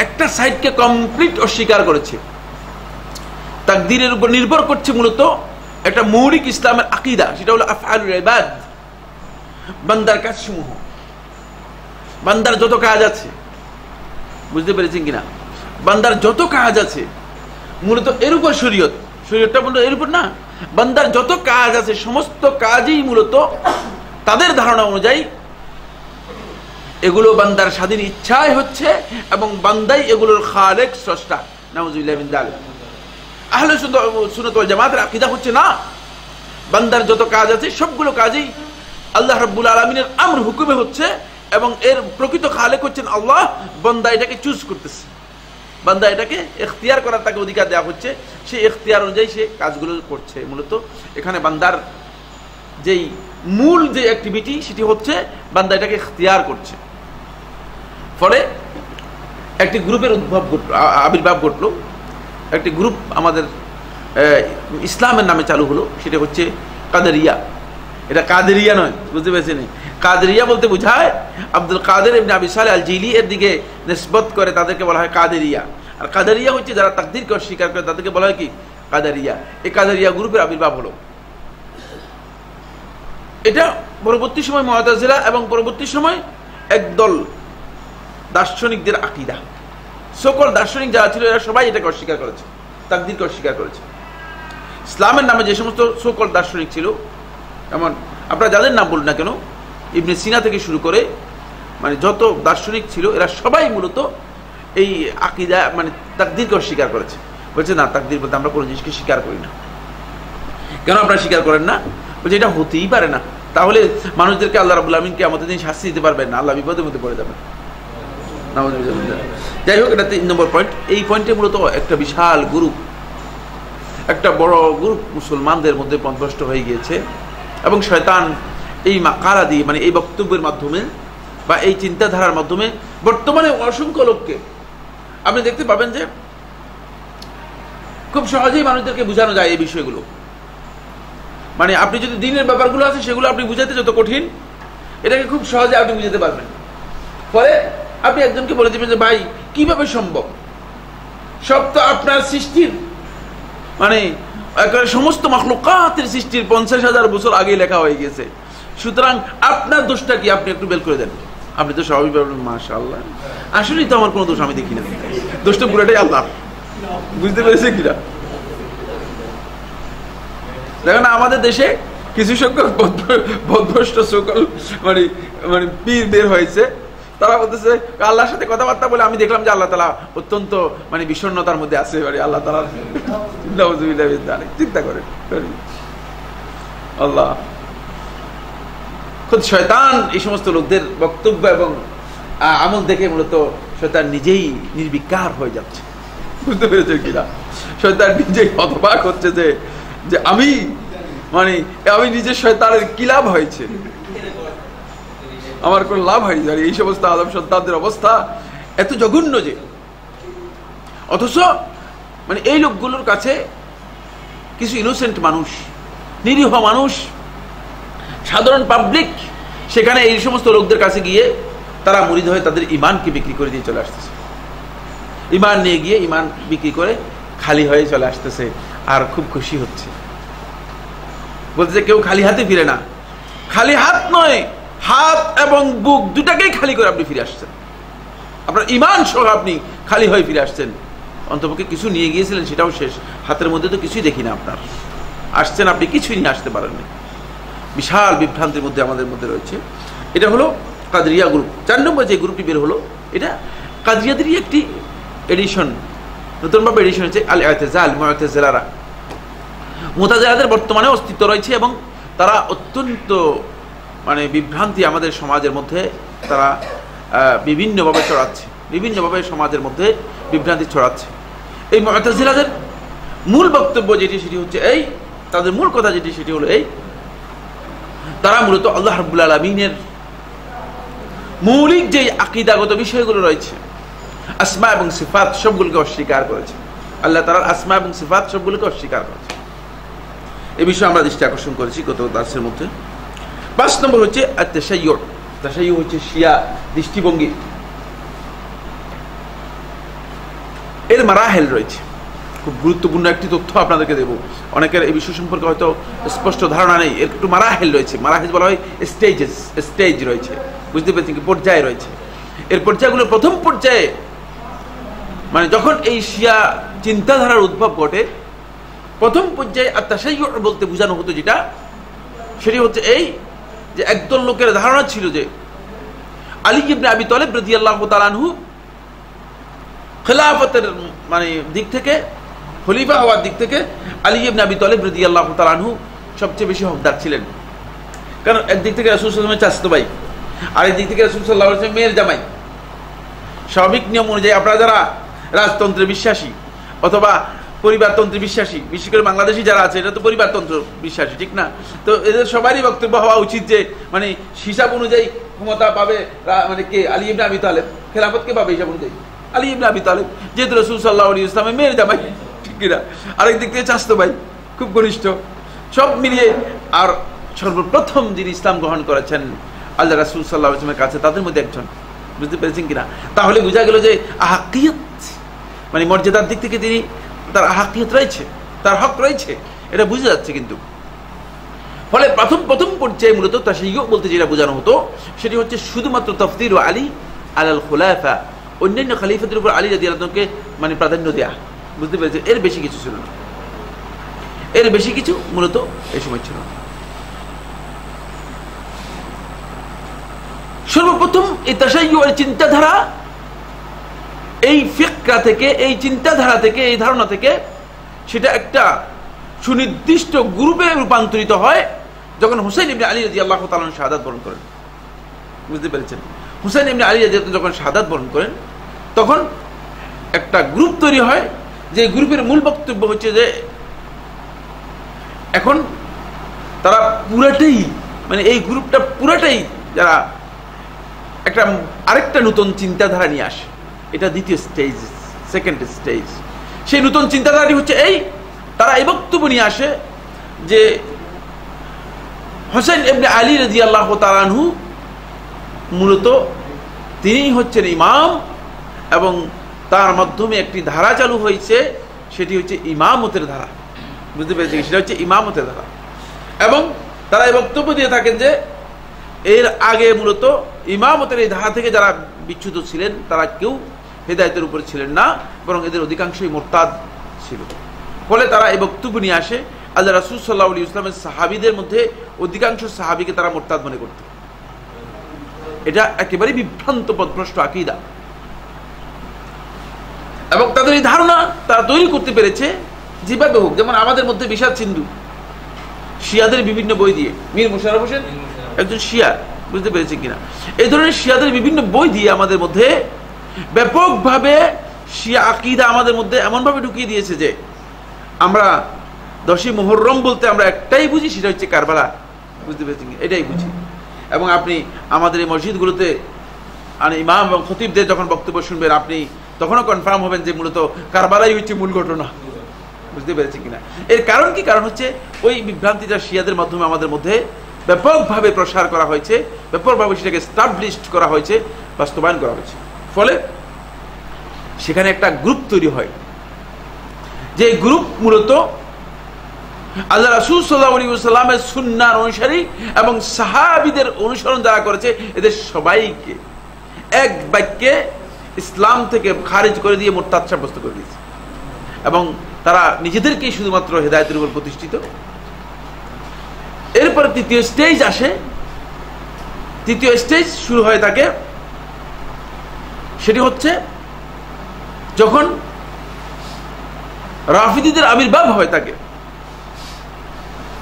একটা সাইডকে কমপ্লিট অস্বীকার করেছে। তাকদীরের উপর নির্ভর করছে মূলত একটা মৌলিক ইসলামের আকীদা, সেটা হলো আফআলুল ইবাদ, বান্দার কাজসমূহ, বান্দার যত কাজ আছে। বুঝতে পেরেছেন কিনা? বান্দার যত কাজ আছে মূলত এর উপর শরীয়তটা মূলত এর উপর না, বান্দার যত কাজ আছে সমস্ত কাজই মূলত তাদের ধারণা অনুযায়ী এগুলো বান্দার স্বাধীন ইচ্ছায় হচ্ছে এবং বান্দাই এগুলোর খালেক, স্রষ্টা। নাউযুবিল্লাহি মিন যালিক। আহলে সুন্নাত ওয়াল জামাতের আকীদা হচ্ছে না, বান্দার যত কাজ আছে সবগুলো কাজই আল্লাহ রাব্বুল আলামিনের আমর হুকুমে হচ্ছে এবং এর প্রকৃত খালেক হচ্ছেন আল্লাহ। বান্দা এটাকে চুজ করতেছে, বান্দা এটাকে ইখতিয়ার করার তাকে অধিকার দেওয়া হচ্ছে, সেই ইখতিয়ার অনুযায়ী সে কাজগুলো করছে। মূলত এখানে বান্দার যেই মূল যে অ্যাক্টিভিটি সেটি হচ্ছে বান্দা এটাকে ইখতিয়ার করছে। ফলে একটি গ্রুপের আবির্ভাব ঘটলো, একটি গ্রুপ আমাদের ইসলামের নামে চালু হলো, সেটা হচ্ছে কাদেরিয়া। এটা কাদেরিয়া নয়, বুঝতে পেরেছেন? কাদেরিয়া বলতে বোঝায় আব্দুল কাদের ইবনে আবি সালেহ আল জিলি এর দিকে নিসবত করে তাদেরকে বলা হয় কাদেরিয়া। আর কাদেরিয়া হচ্ছে যারা তাকদীরকে অস্বীকার করে তাদেরকে বলা হয় কি? কাদেরিয়া। এই কাদেরিয়া গ্রুপের আবির্ভাব হলো। এটা পরবর্তী সময় মুআতাজিলা এবং পরবর্তী সময় একদল দার্শনিকদের আকীদা। সকল দার্শনিক যারা ছিল এরা সবাই এটাকে অস্বীকার করেছে, তাকদীরকে অস্বীকার করেছে। ইসলামের নামে যে সমস্ত সকল দার্শনিক ছিল, এমন আপনারা যাদের নাম বলুন না কেন, ইবনে সিনা থেকে শুরু করে মানে যত দার্শনিক ছিল এরা সবাই মূলত এই আকীদা মানে তাকদীরকে অস্বীকার করেছে। বলছে না, তাকদীর বলতে আমরা কোনো জিনিসকে স্বীকার করি না। কেন আপনারা স্বীকার করেন না? বলছে এটা হতেই পারে না, তাহলে মানুষদেরকে আল্লাহ রাব্বুল আলামিন কিয়ামতের দিন শাস্তি দিতে পারবেন না, আল্লাহ বিপদের মধ্যে পড়ে যাবেন। যাই হোক, এটা 3 নম্বর পয়েন্ট। এই পয়েন্টে মূলত একটা বিশাল গ্রুপ, একটা বড় গ্রুপ মুসলমানদের মধ্যে পথভ্রষ্ট হয়ে গিয়েছে এবং শয়তান এই মাকালা দিয়ে মানে এই বক্তব্যের মাধ্যমে বা এই চিন্তাধারার মাধ্যমে বর্তমানে অসংখ্য লোককে আপনি দেখতে পাবেন যে খুব সহজেই মানুষদেরকে বোঝানো যায় এই বিষয়গুলো। মানে আপনি যদি দিনের ব্যাপারগুলো আছে সেগুলো আপনি বুঝাতে যত কঠিন, এটাকে খুব সহজে আপনি বুঝাতে পারবেন। ফলে আপনি একজনকে বলে দিবেন যে ভাই কিভাবে সম্ভব, সব তো আপনার সৃষ্টির মানে সমস্ত মাখলুকাতের সৃষ্টির 50,000 বছর আগে লেখা হয়ে গেছে, সুতরাং আপনার দোষটা কি আপনি একটু বের করে দেন। আপনি তো সবই বলবেন মাশাআল্লাহ, আসলেই তো আমার কোনো দোষ আমি দেখি না, দোষটা পুরোটাই আল্লাহ। বুঝতে পেরেছে কিনা? দেখেন আমাদের দেশে কিছু সংখ্যক বদভ্রষ্ট সকল মানে মানে পীর বের হয়েছে, তারা বলতেছে আল্লাহর সাথে কথাবার্তা বলে আমি দেখলাম যে আল্লাহ তাআলা অত্যন্ত মানে বিষণ্ণতার মধ্যে আছে, আল্লাহ তাআলা চিন্তা করেন আল্লাহ। খুদ শয়তান এই সমস্ত লোকদের বক্তব্য এবং আমল দেখে মূলত শয়তান নিজেই নির্বিকার হয়ে যাচ্ছে। বুঝতে পেরেছে কিনা? শয়তান নিজেই হতবাক হচ্ছে যে আমি মানে আমি নিজের শয়তানের কি লাভ হয়েছে, আমার কোন লাভ হয়নি। এই সমস্ত আদম সন্তানদের অবস্থা এত জঘন্য যে, অথচ মানে এই লোকগুলোর কাছে কিছু ইনোসেন্ট মানুষ, নিরীহ মানুষ, সাধারণ পাবলিক, সেখানে এই সমস্ত লোকদের কাছে গিয়ে তারা মুরিদ হয়ে তাদের ইমানকে বিক্রি করে দিয়ে চলে আসতেছে। ইমান নিয়ে গিয়ে ইমান বিক্রি করে খালি হয়ে চলে আসতেছে আর খুব খুশি হচ্ছে। বলতেছে কেউ খালি হাতে ফিরে না, খালি হাত নয়, হাত এবং বুক দুটাকেই খালি করে আপনি ফিরে আসছেন, আপনার ইমান সহ আপনি খালি হয়ে ফিরে আসছেন। অন্তপক্ষে কিছু নিয়ে গিয়েছিলেন সেটাও শেষ, হাতের মধ্যে তো কিছুই দেখি না আপনার, আসছেন আপনি কিছুই নিয়ে আসতে পারেননি। বিশাল বিভ্রান্তির মধ্যে আমাদের মধ্যে রয়েছে। এটা হলো কাদরিয়া গ্রুপ। 4 নম্বর যে গ্রুপটি বের হলো, এটা কাদরিয়াদেরই একটি এডিশন, নতুনভাবে এডিশন হচ্ছে আল ইতিজাল। মুতাজিলারা, মুতাজিলাদের বর্তমানে অস্তিত্ব রয়েছে এবং তারা অত্যন্ত মানে বিভ্রান্তি আমাদের সমাজের মধ্যে তারা বিভিন্নভাবে ছড়াচ্ছে, বিভিন্নভাবে সমাজের মধ্যে বিভ্রান্তি ছড়াচ্ছে। এই মুতাজিলাদের মূল বক্তব্য যেটি সেটি হচ্ছে এই, তাদের মূল কথা যেটি সেটি হলো এই, তারা মূলত আল্লাহ রাব্বুল আলামিনের মৌলিক যে আকীদাগত বিষয়গুলো রয়েছে, আসমা এবং সিফাত, সবগুলোকে অস্বীকার করেছে। আল্লাহ তাআলার আসমা এবং সিফাত সবগুলোকে অস্বীকার করেছে। এই বিষয়ে আমরা দৃষ্টি আকর্ষণ করেছি গত দার্সের মধ্যে। 5 নম্বর হচ্ছে আত-তাশাইয়ুর। তাশাইয়ুর হচ্ছে শিয়া দৃষ্টিভঙ্গি। এর মারাহেল রয়েছে। খুব গুরুত্বপূর্ণ একটি তথ্য আপনাদেরকে দেব। অনেকের এই বিষয় সম্পর্কে হয়তো স্পষ্ট ধারণা নেই। এর একটু মারাহেল রয়েছে। মারাহেল বলা হয় স্টেজেস, স্টেজ রয়েছে, বুঝতে পেরেছেন কি, পর্যায়ে রয়েছে। এর পর্যায়গুলো প্রথম পর্যায়ে মানে যখন এই শিয়া চিন্তাধারার উদ্ভব ঘটে, প্রথম পর্যায়ে আত-তাশাইয়ুর বলতে বোঝানো হতো যেটা, সেটি হচ্ছে এই যে একদল লোকের ধারণা ছিল যে আলী ইবনে আবি তালিব রাদিয়াল্লাহু তাআলা আনহু খেলাফতের মানে দিক থেকে, খলিফা হওয়ার দিক থেকে আলী ইবনে আবি তালিব রাদিয়াল্লাহু তাআলা আনহু সবচেয়ে বেশি হকদার ছিলেন। কারণ একদিক থেকে রাসূল সাল্লাল্লাহু আলাইহি ওয়াসাল্লামের চাচাতো ভাই, আর একদিক থেকে রাসূল সাল্লাল্লাহু আলাইহি ওয়াসাল্লামের মেয়ের জামাই। স্বাভাবিক নিয়ম অনুযায়ী আপনারা যারা রাজতন্ত্রে বিশ্বাসী অথবা পরিবারতন্ত্রে বিশ্বাসী, বিশেষ করে বাংলাদেশি যারা আছে, এটা তো পরিবারতন্ত্র বিশ্বাসী, ঠিক না? তো এদের সবারই বক্তব্য হওয়া উচিত যে মানে হিসাব অনুযায়ী ক্ষমতা পাবে মানে কে, আলী ইবনে আবি তালিব। খেলাফত কে পাবে হিসাব অনুযায়ী? আলী ইবনে আবি তালিব, যেহেতু রাসূল সাল্লাল্লাহু আলাইহি ওয়াসাল্লামের মেয়ের জামাই, ঠিক কিনা? আরেক দিক থেকে চাচাতো ভাই, খুব ঘনিষ্ঠ, সব মিলিয়ে। আর সর্বপ্রথম যিনি ইসলাম গ্রহণ করেছেন আল্লাহ রাসূল সাল্লাল্লাহু আলাইহি ওয়াসাল্লামের কাছে, তাদের মধ্যে একজন, বুঝতে পেরেছেন কিনা? তাহলে বোঝা গেল যে আহাকিয়ত মানে মর্যাদার দিক থেকে তিনি, তার আহাকিয়ত রয়েছে, তার হক রয়েছে, এটা বুঝা যাচ্ছে। কিন্তু ফলে প্রথম পর্যায়ে মূলত তাশাইয়্যু বলতে যেটা বোঝানো হতো সেটি হচ্ছে শুধুমাত্র তাফদীল আলী আলাল খুলাফা, অন্যান্য খলিফাদের উপর আলী রাদিয়াল্লাহু আনহুকে মানে প্রাধান্য দেয়া, বুঝতে পেরেছে? এর বেশি কিছু ছিল না, এর বেশি কিছু মূলত এই সময় ছিল না। সর্বপ্রথম এই তাশাইয়্যুর চিন্তাধারা, এই ফিকরা থেকে, এই চিন্তাধারা থেকে, এই ধারণা থেকে সেটা একটা সুনির্দিষ্ট গ্রুপে রূপান্তরিত হয় যখন হুসাইন ইবনে আলী রাদিয়াল্লাহু তাআলা শাহাদাত বরণ করেন, বুঝতে পেরেছেন? হুসাইন ইবনে আলী রাদিয়াল্লাহু যখন শাহাদাত বরণ করেন, তখন একটা গ্রুপ তৈরি হয়, যে গ্রুপের মূল বক্তব্য হচ্ছে যে এখন তারা পুরাটাই মানে এই গ্রুপটা পুরাটাই যারা একটা আরেকটা নতুন চিন্তাধারা নিয়ে আসে। এটা দ্বিতীয় স্টেজ, সেকেন্ড স্টেজ। সেই নতুন চিন্তাধারাটি হচ্ছে এই, তারা এই বক্তব্য নিয়ে আসে যে হোসেন ইবনে আলী রাদিয়াল্লাহু তাআলা আনহু মূলত তিনি হচ্ছেন ইমাম, এবং তার মাধ্যমে একটি ধারা চালু হয়েছে, সেটি হচ্ছে ইমামতের ধারা, বুঝতে পেরেছি? সেটা হচ্ছে ইমামতের ধারা। এবং তারা এই বক্তব্য দিয়ে থাকেন যে এর আগে মূলত ইমামতের এই ধারা থেকে যারা বিচ্যুত ছিলেন তারা কেউ হেদায়েতের উপরে ছিলেন না, বরং এদের অধিকাংশই মুরতাদ ছিল। ফলে তারা এই বক্তব্য নিয়ে আসে, আল্লাহ রাসূল সাল্লাল্লাহু আলাইহি ওয়াসাল্লামের সাহাবীদের মধ্যে অধিকাংশ সাহাবীকে তারা মুরতাদ মনে করত। এটা একেবারে বিভ্রান্ত পথভ্রষ্ট আকীদা, এবং তাদের এই ধারণা তারা তৈরি করতে পেরেছে যেভাবে হোক। যেমন আমাদের মধ্যে বিষাদ সিন্ধু, শিয়াদের বিভিন্ন বই দিয়ে, মীর মোশাররফ হোসেন একজন শিয়া, বুঝতে পেরেছে কিনা? এই ধরনের শিয়াদের বিভিন্ন বই দিয়ে আমাদের মধ্যে ব্যাপকভাবে শিয়া আকীদা আমাদের মধ্যে এমনভাবে ঢুকিয়ে দিয়েছে যে আমরা 10ই মুহররম বলতে আমরা একটাই বুঝি, সেটা হচ্ছে কারবালা, বুঝতে পেরেছেন? এটাই বুঝি। এবং আপনি আমাদের এই মসজিদগুলোতে ইমাম এবং খতিবদের যখন বক্তব্য শুনবেন, আপনি তখনও কনফার্ম হবেন যে মূলত কারবালাই হচ্ছে মূল ঘটনা, বুঝতে পেরেছি কিনা? এর কারণ কি? কারণ হচ্ছে ওই বিভ্রান্তিটা শিয়াদের মাধ্যমে আমাদের মধ্যে ব্যাপকভাবে প্রসার করা হয়েছে, ব্যাপকভাবে সেটাকে এস্টাবলিশড করা হয়েছে, বাস্তবায়ন করা হয়েছে। ফলে সেখানে একটা গ্রুপ তৈরি হয়, যে গ্রুপ মূলত আল্লাহ রাসূল সাল্লাল্লাহু আলাইহি ওয়াসাল্লামের সুন্নাহর অনুসারী এবং সাহাবীদের অনুসরণ যারা করেছে, এদের সবাইকে এক বাক্যে ইসলাম থেকে খারিজ করে দিয়ে মুরতাদ সাব্যস্ত করে দিয়েছে, এবং তারা নিজেদেরকেই শুধুমাত্র হেদায়েতের উপর প্রতিষ্ঠিত। এরপরে তৃতীয় স্টেজ আসে, তৃতীয় স্টেজ শুরু হয়ে থাকে, সেটি হচ্ছে যখন রাফিদীদের আবির্ভাব হয়ে থাকে,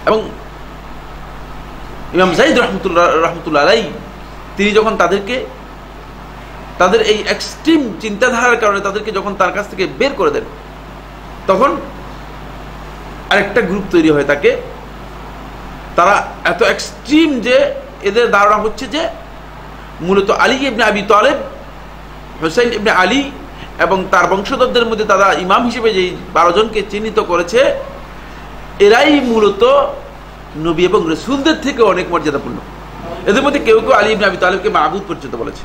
এবং ইমাম যায়েদ রাহমাতুল্লাহ আলাইহি তিনি যখন তাদেরকে তাদের এই এক্সট্রিম চিন্তাধারার কারণে তাদেরকে যখন তার কাছ থেকে বের করে দেন, তখন আরেকটা গ্রুপ তৈরি হয় থাকে। তারা এত এক্সট্রিম যে এদের ধারণা হচ্ছে যে মূলত আলী ইবনে আবি তালেব, হুসাইন ইবনে আলী এবং তার বংশধরদের মধ্যে তারা ইমাম হিসেবে যে 12 জনকে চিহ্নিত করেছে, এরাই মূলত নবী এবং রাসূলদের থেকে অনেক মর্যাদাপূর্ণ। এদের মধ্যে কেউ কেউ আলী ইবনে আবি তালেবকে মাবুদ পর্যন্ত বলেছে।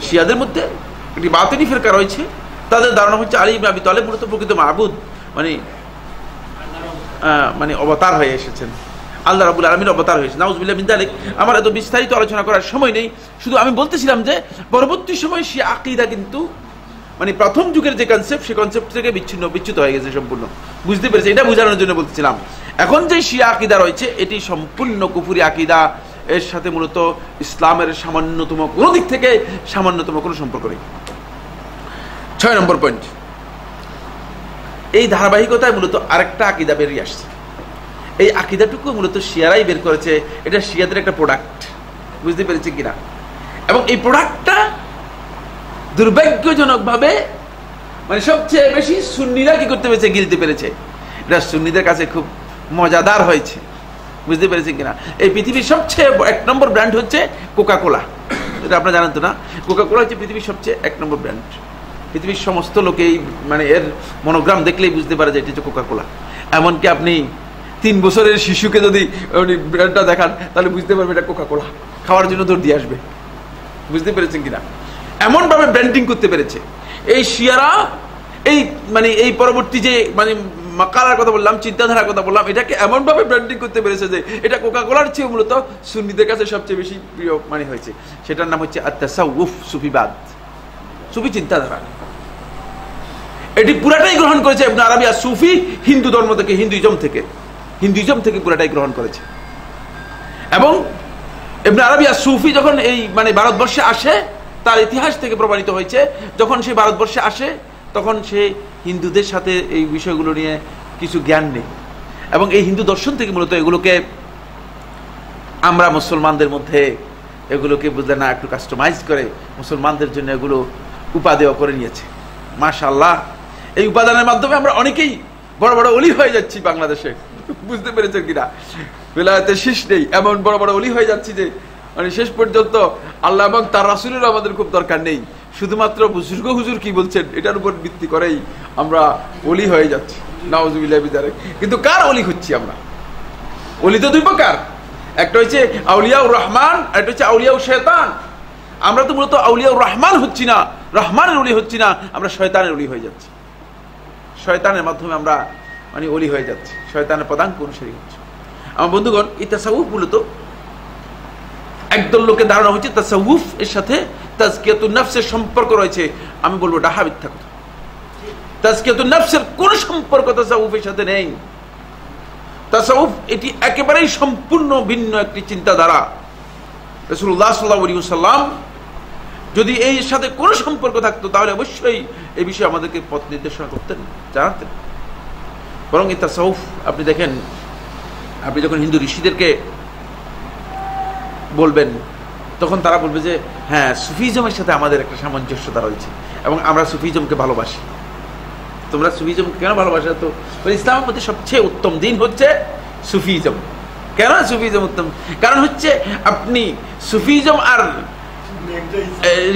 শিয়াদের মধ্যে একটি বাতিনি ফিরকা রয়েছে, তাদের ধারণা হচ্ছে আলী ইবনে আবি তালেব মূলত প্রকৃত মাবুদ, মানে অবতার হয়ে এসেছেন, আল্লাহ রাব্বুল আলামিন অবতার হয়েছে। নাউজুবিল্লাহ মিন যালিক। আমার এত বিস্তারিত আলোচনা করার সময় নেই, শুধু আমি বলতেছিলাম যে পরবর্তী সময় শিয়া আকীদা কিন্তু মানে প্রথম যুগের যে কনসেপ্ট, সেই কনসেপ্ট থেকে বিচ্যুত হয়ে গেছে সম্পূর্ণ। বুঝতে পেরেছি? এটা বোঝানোর জন্য বলতেছিলাম। এখন যে শিয়া আকীদা রয়েছে এটি সম্পূর্ণ কুফরি আকীদা, এর সাথে মূলত ইসলামের সামান্যতম কোনো দিক থেকে সামান্যতম কোনো সম্পর্ক নেই। 6 নম্বর পয়েন্ট, এই ধারাবাহিকতায় মূলত আরেকটা আকীদা বেরিয়ে আসছে। এই আকীদাটুকু মূলত শিয়ারাই বের করেছে, এটা শিয়াদের একটা প্রোডাক্ট। বুঝতে পেরেছি কিনা? এবং এই প্রোডাক্টটা দুর্ভাগ্যজনকভাবে মানে সবচেয়ে বেশি সুন্নিরা কি করতে পেরেছে, গিলতে পেরেছে। এটা সুন্নিদের কাছে খুব মজাদার হয়েছে। বুঝতে পেরেছেন কিনা? এই পৃথিবীর সবচেয়ে 1 নম্বর ব্র্যান্ড হচ্ছে কোকা কোলা। এটা আপনারা জানেন তো না? কোকা কোলা হচ্ছে পৃথিবীর সবচেয়ে 1 নম্বর ব্র্যান্ড। পৃথিবীর সমস্ত লোকেই মানে এর মনোগ্রাম দেখলেই বুঝতে পারে যে এটি হচ্ছে কোকা কোলা। এমনকি আপনি 3 বছরের শিশুকে যদি ব্র্যান্ডটা দেখান তাহলে বুঝতে পারবে এটা কোকা কোলা, খাওয়ার জন্য দৌড় দিয়ে আসবে। বুঝতে পেরেছেন কিনা? এমন ভাবে ব্র্যান্ডিং করতে পেরেছে এই শিয়ারা। এই মানে এই পরবর্তী যে মানে মাকালার কথা বললাম, চিন্তাধারার কথা বললাম, এটাকে এমন ভাবে ব্র্যান্ডিং করতে পেরেছে যে এটা কোকা কোলার চেয়ে মূলত সুন্নিদের কাছে সবচেয়ে বেশি প্রিয় মানে হয়েছে। সেটার নাম হচ্ছে আত-তাসাউফ, সুফিবাদ, সুফি চিন্তাধারা। এটি পুরাটাই গ্রহণ করেছে ইবনে আরবি আর-সুফি, হিন্দু ধর্ম থেকে, হিন্দুইজম থেকে পুরাটাই গ্রহণ করেছে। এবং ইবনে আরবি আর-সুফি যখন এই মানে ভারতবর্ষে আসে, তার ইতিহাস থেকে প্রমাণিত হয়েছে, যখন সে ভারতবর্ষে আসে তখন সে হিন্দুদের সাথে এই বিষয়গুলো নিয়ে কিছু জ্ঞান নেই। এবং এই হিন্দু দর্শন থেকে মূলত এগুলোকে আমরা মুসলমানদের মধ্যে এগুলোকে বুঝলে না একটু কাস্টমাইজ করে মুসলমানদের জন্য এগুলো উপাদেয় করে নিয়েছে। মাশাআল্লাহ, এই উপাদানের মাধ্যমে আমরা অনেকেই বড় বড় ওলি হয়ে যাচ্ছি বাংলাদেশে। বুঝতে পেরেছেন কিনা? বেলায়েতের শেষ নেই, এমন বড় বড় ওলি হয়ে যাচ্ছি যে মানে শেষ পর্যন্ত আল্লাহ এবং তার রাসূলের আমাদের খুব দরকার নেই, শুধুমাত্র বুজুর্গ হুজুর কি বলছেন এটার উপর ভিত্তি করেই আমরা ওলি হয়ে যাচ্ছি। নাউজুবিল্লাহ মিন যালিক। কিন্তু কার ওলি হচ্ছি আমরা? ওলি তো 2 প্রকার, একটা হচ্ছে আউলিয়াউর রহমান, আর একটা হচ্ছে আউলিয়াউর শয়তান। আমরা তো মূলত আউলিয়াউর রহমান হচ্ছি না, রহমানের ওলি হচ্ছি না, আমরা শয়তানের ওলি হয়ে যাচ্ছি। শয়তানের মাধ্যমে আমরা মানে ওলি হয়ে যাচ্ছি, শয়তানের পদাঙ্ক অনুসারী হচ্ছে। আমার বন্ধুগণ, এই তাসাউফ মূলত একদল লোকের ধারণা হচ্ছে তাসাউফ এর সাথে তাজকিয়াতুন নফসের সম্পর্ক রয়েছে। আমি বলবো ডাহা মিথ্যা কথা। তাজকিয়াতুন নফসের কোন সম্পর্ক তাসাউফের সাথে নেই। তাসাউফ এটি একেবারেই সম্পূর্ণ ভিন্ন একটি চিন্তাধারা। রাসূলুল্লাহ সাল্লাল্লাহু আলাইহি ওয়াসাল্লাম যদি এই সাথে কোনো সম্পর্ক থাকতো তাহলে অবশ্যই এই বিষয়ে আমাদেরকে পথ নির্দেশনা করতেন, জানাতেন। বরং এই তাসাউফ আপনি দেখেন, আপনি যখন হিন্দু ঋষিদেরকে বলবেন তখন তারা বলবে যে হ্যাঁ, সুফিজমের সাথে আমাদের একটা সামঞ্জস্যতা রয়েছে এবং আমরা সুফিজমকে ভালোবাসি। তোমরা সুফিজমকে কেন ভালোবাসো? তো ইসলামের মধ্যে সবচেয়ে উত্তম দিন হচ্ছে সুফিজম। কেন সুফিজম উত্তম? কারণ হচ্ছে আপনি সুফিজম আর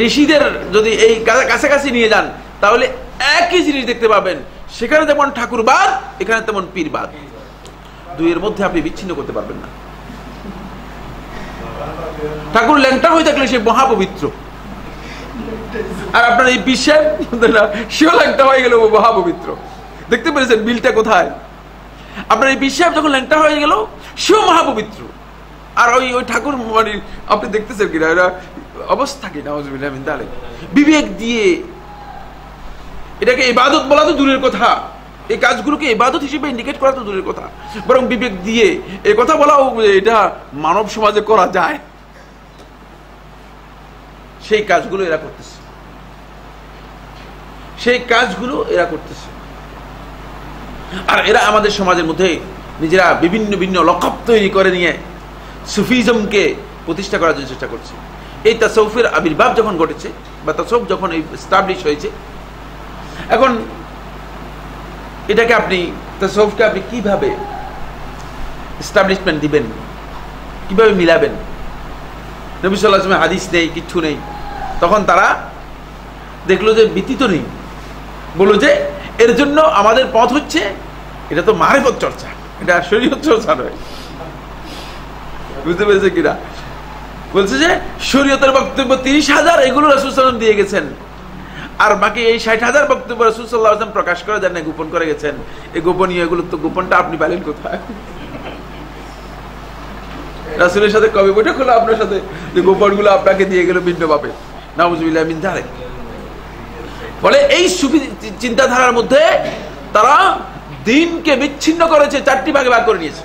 ঋষিদের যদি এই কাছাকাছি নিয়ে যান তাহলে একই জিনিস দেখতে পাবেন। সেখানে যেমন ঠাকুরবাদ, এখানে তেমন পীরবাদ। 2 এর মধ্যে আপনি বিচ্ছিন্ন করতে পারবেন না। ঠাকুর ল্যাংটা হয়ে থাকলে সে মহাপবিত্র, আর আপনার এই বিশ্বের সেও ল্যাংটা হয়ে গেল মহাপবিত্র। দেখতে পেরেছেন বিলটা কোথায়? আপনার এই বিশ্ব যখন ল্যাংটা হয়ে গেল সেও মহাপবিত্র, আর ওই ঠাকুর মানে আপনি দেখতেছেন কিনা এরা অবস্থা কি? নাউজুবিল্লাহ মিন যালিক। বিবেক দিয়ে এটাকে ইবাদত বলা তো দূরের কথা, এই কাজগুলোকে ইবাদত হিসেবে ইন্ডিকেট করা তো দূরের কথা, বরং বিবেক দিয়ে এই কথা বলাও এটা মানব সমাজে করা যায়, সেই কাজগুলো এরা করতেছে, আর এরা আমাদের সমাজের মধ্যে নিজেরা বিভিন্ন ভিন্ন লকব তৈরি করে নিয়ে সুফিজমকে প্রতিষ্ঠা করার জন্য চেষ্টা করছে। এই তাসাউফের আবির্ভাব যখন ঘটেছে বা তাসাউফ যখন এস্টাবলিশ হয়েছে, এখন এটাকে আপনি তাসাউফকে আপনি কিভাবে এস্টাবলিশমেন্ট দিবেন, কিভাবে মিলাবেন? নবী সাল্লাল্লাহু আলাইহি ওয়াসাল্লাম হাদিস নেই, কিচ্ছু নেই। তখন তারা দেখলো যে ব্যতীত নেই, বললো যে এর জন্য আমাদের পথ হচ্ছে, এটা তো মারিফত চর্চা, এটা শরীয়ত চর্চা নয়। বুঝতে পেরেছে কিনা? বলছে যে শরীয়তের বক্তব্য 30,000 এগুলো রাসূল সাল্লাল্লাহু আলাইহি ওয়াসাল্লাম দিয়ে গেছেন, আর বাকি এই 60,000 বক্তব্য রাসূল সাল্লাল্লাহু আলাইহি ওয়াসাল্লাম প্রকাশ করে দেন না, গোপন করে গেছেন। এই গোপনীয় এগুলো তো গোপনটা আপনি পেলেন কোথায়? রাসূলের সাথে কবে বৈঠক হলো আপনার সাথে যে গোপনগুলো আপনাকে দিয়ে গেল ভিন্নভাবে? নাউযুবিল্লাহ মিন যালিক। ফলে এই সুফি চিন্তাধারার মধ্যে তারা দিনকে বিচ্ছিন্ন করেছে, 4টি ভাগে ভাগ করে নিয়েছে।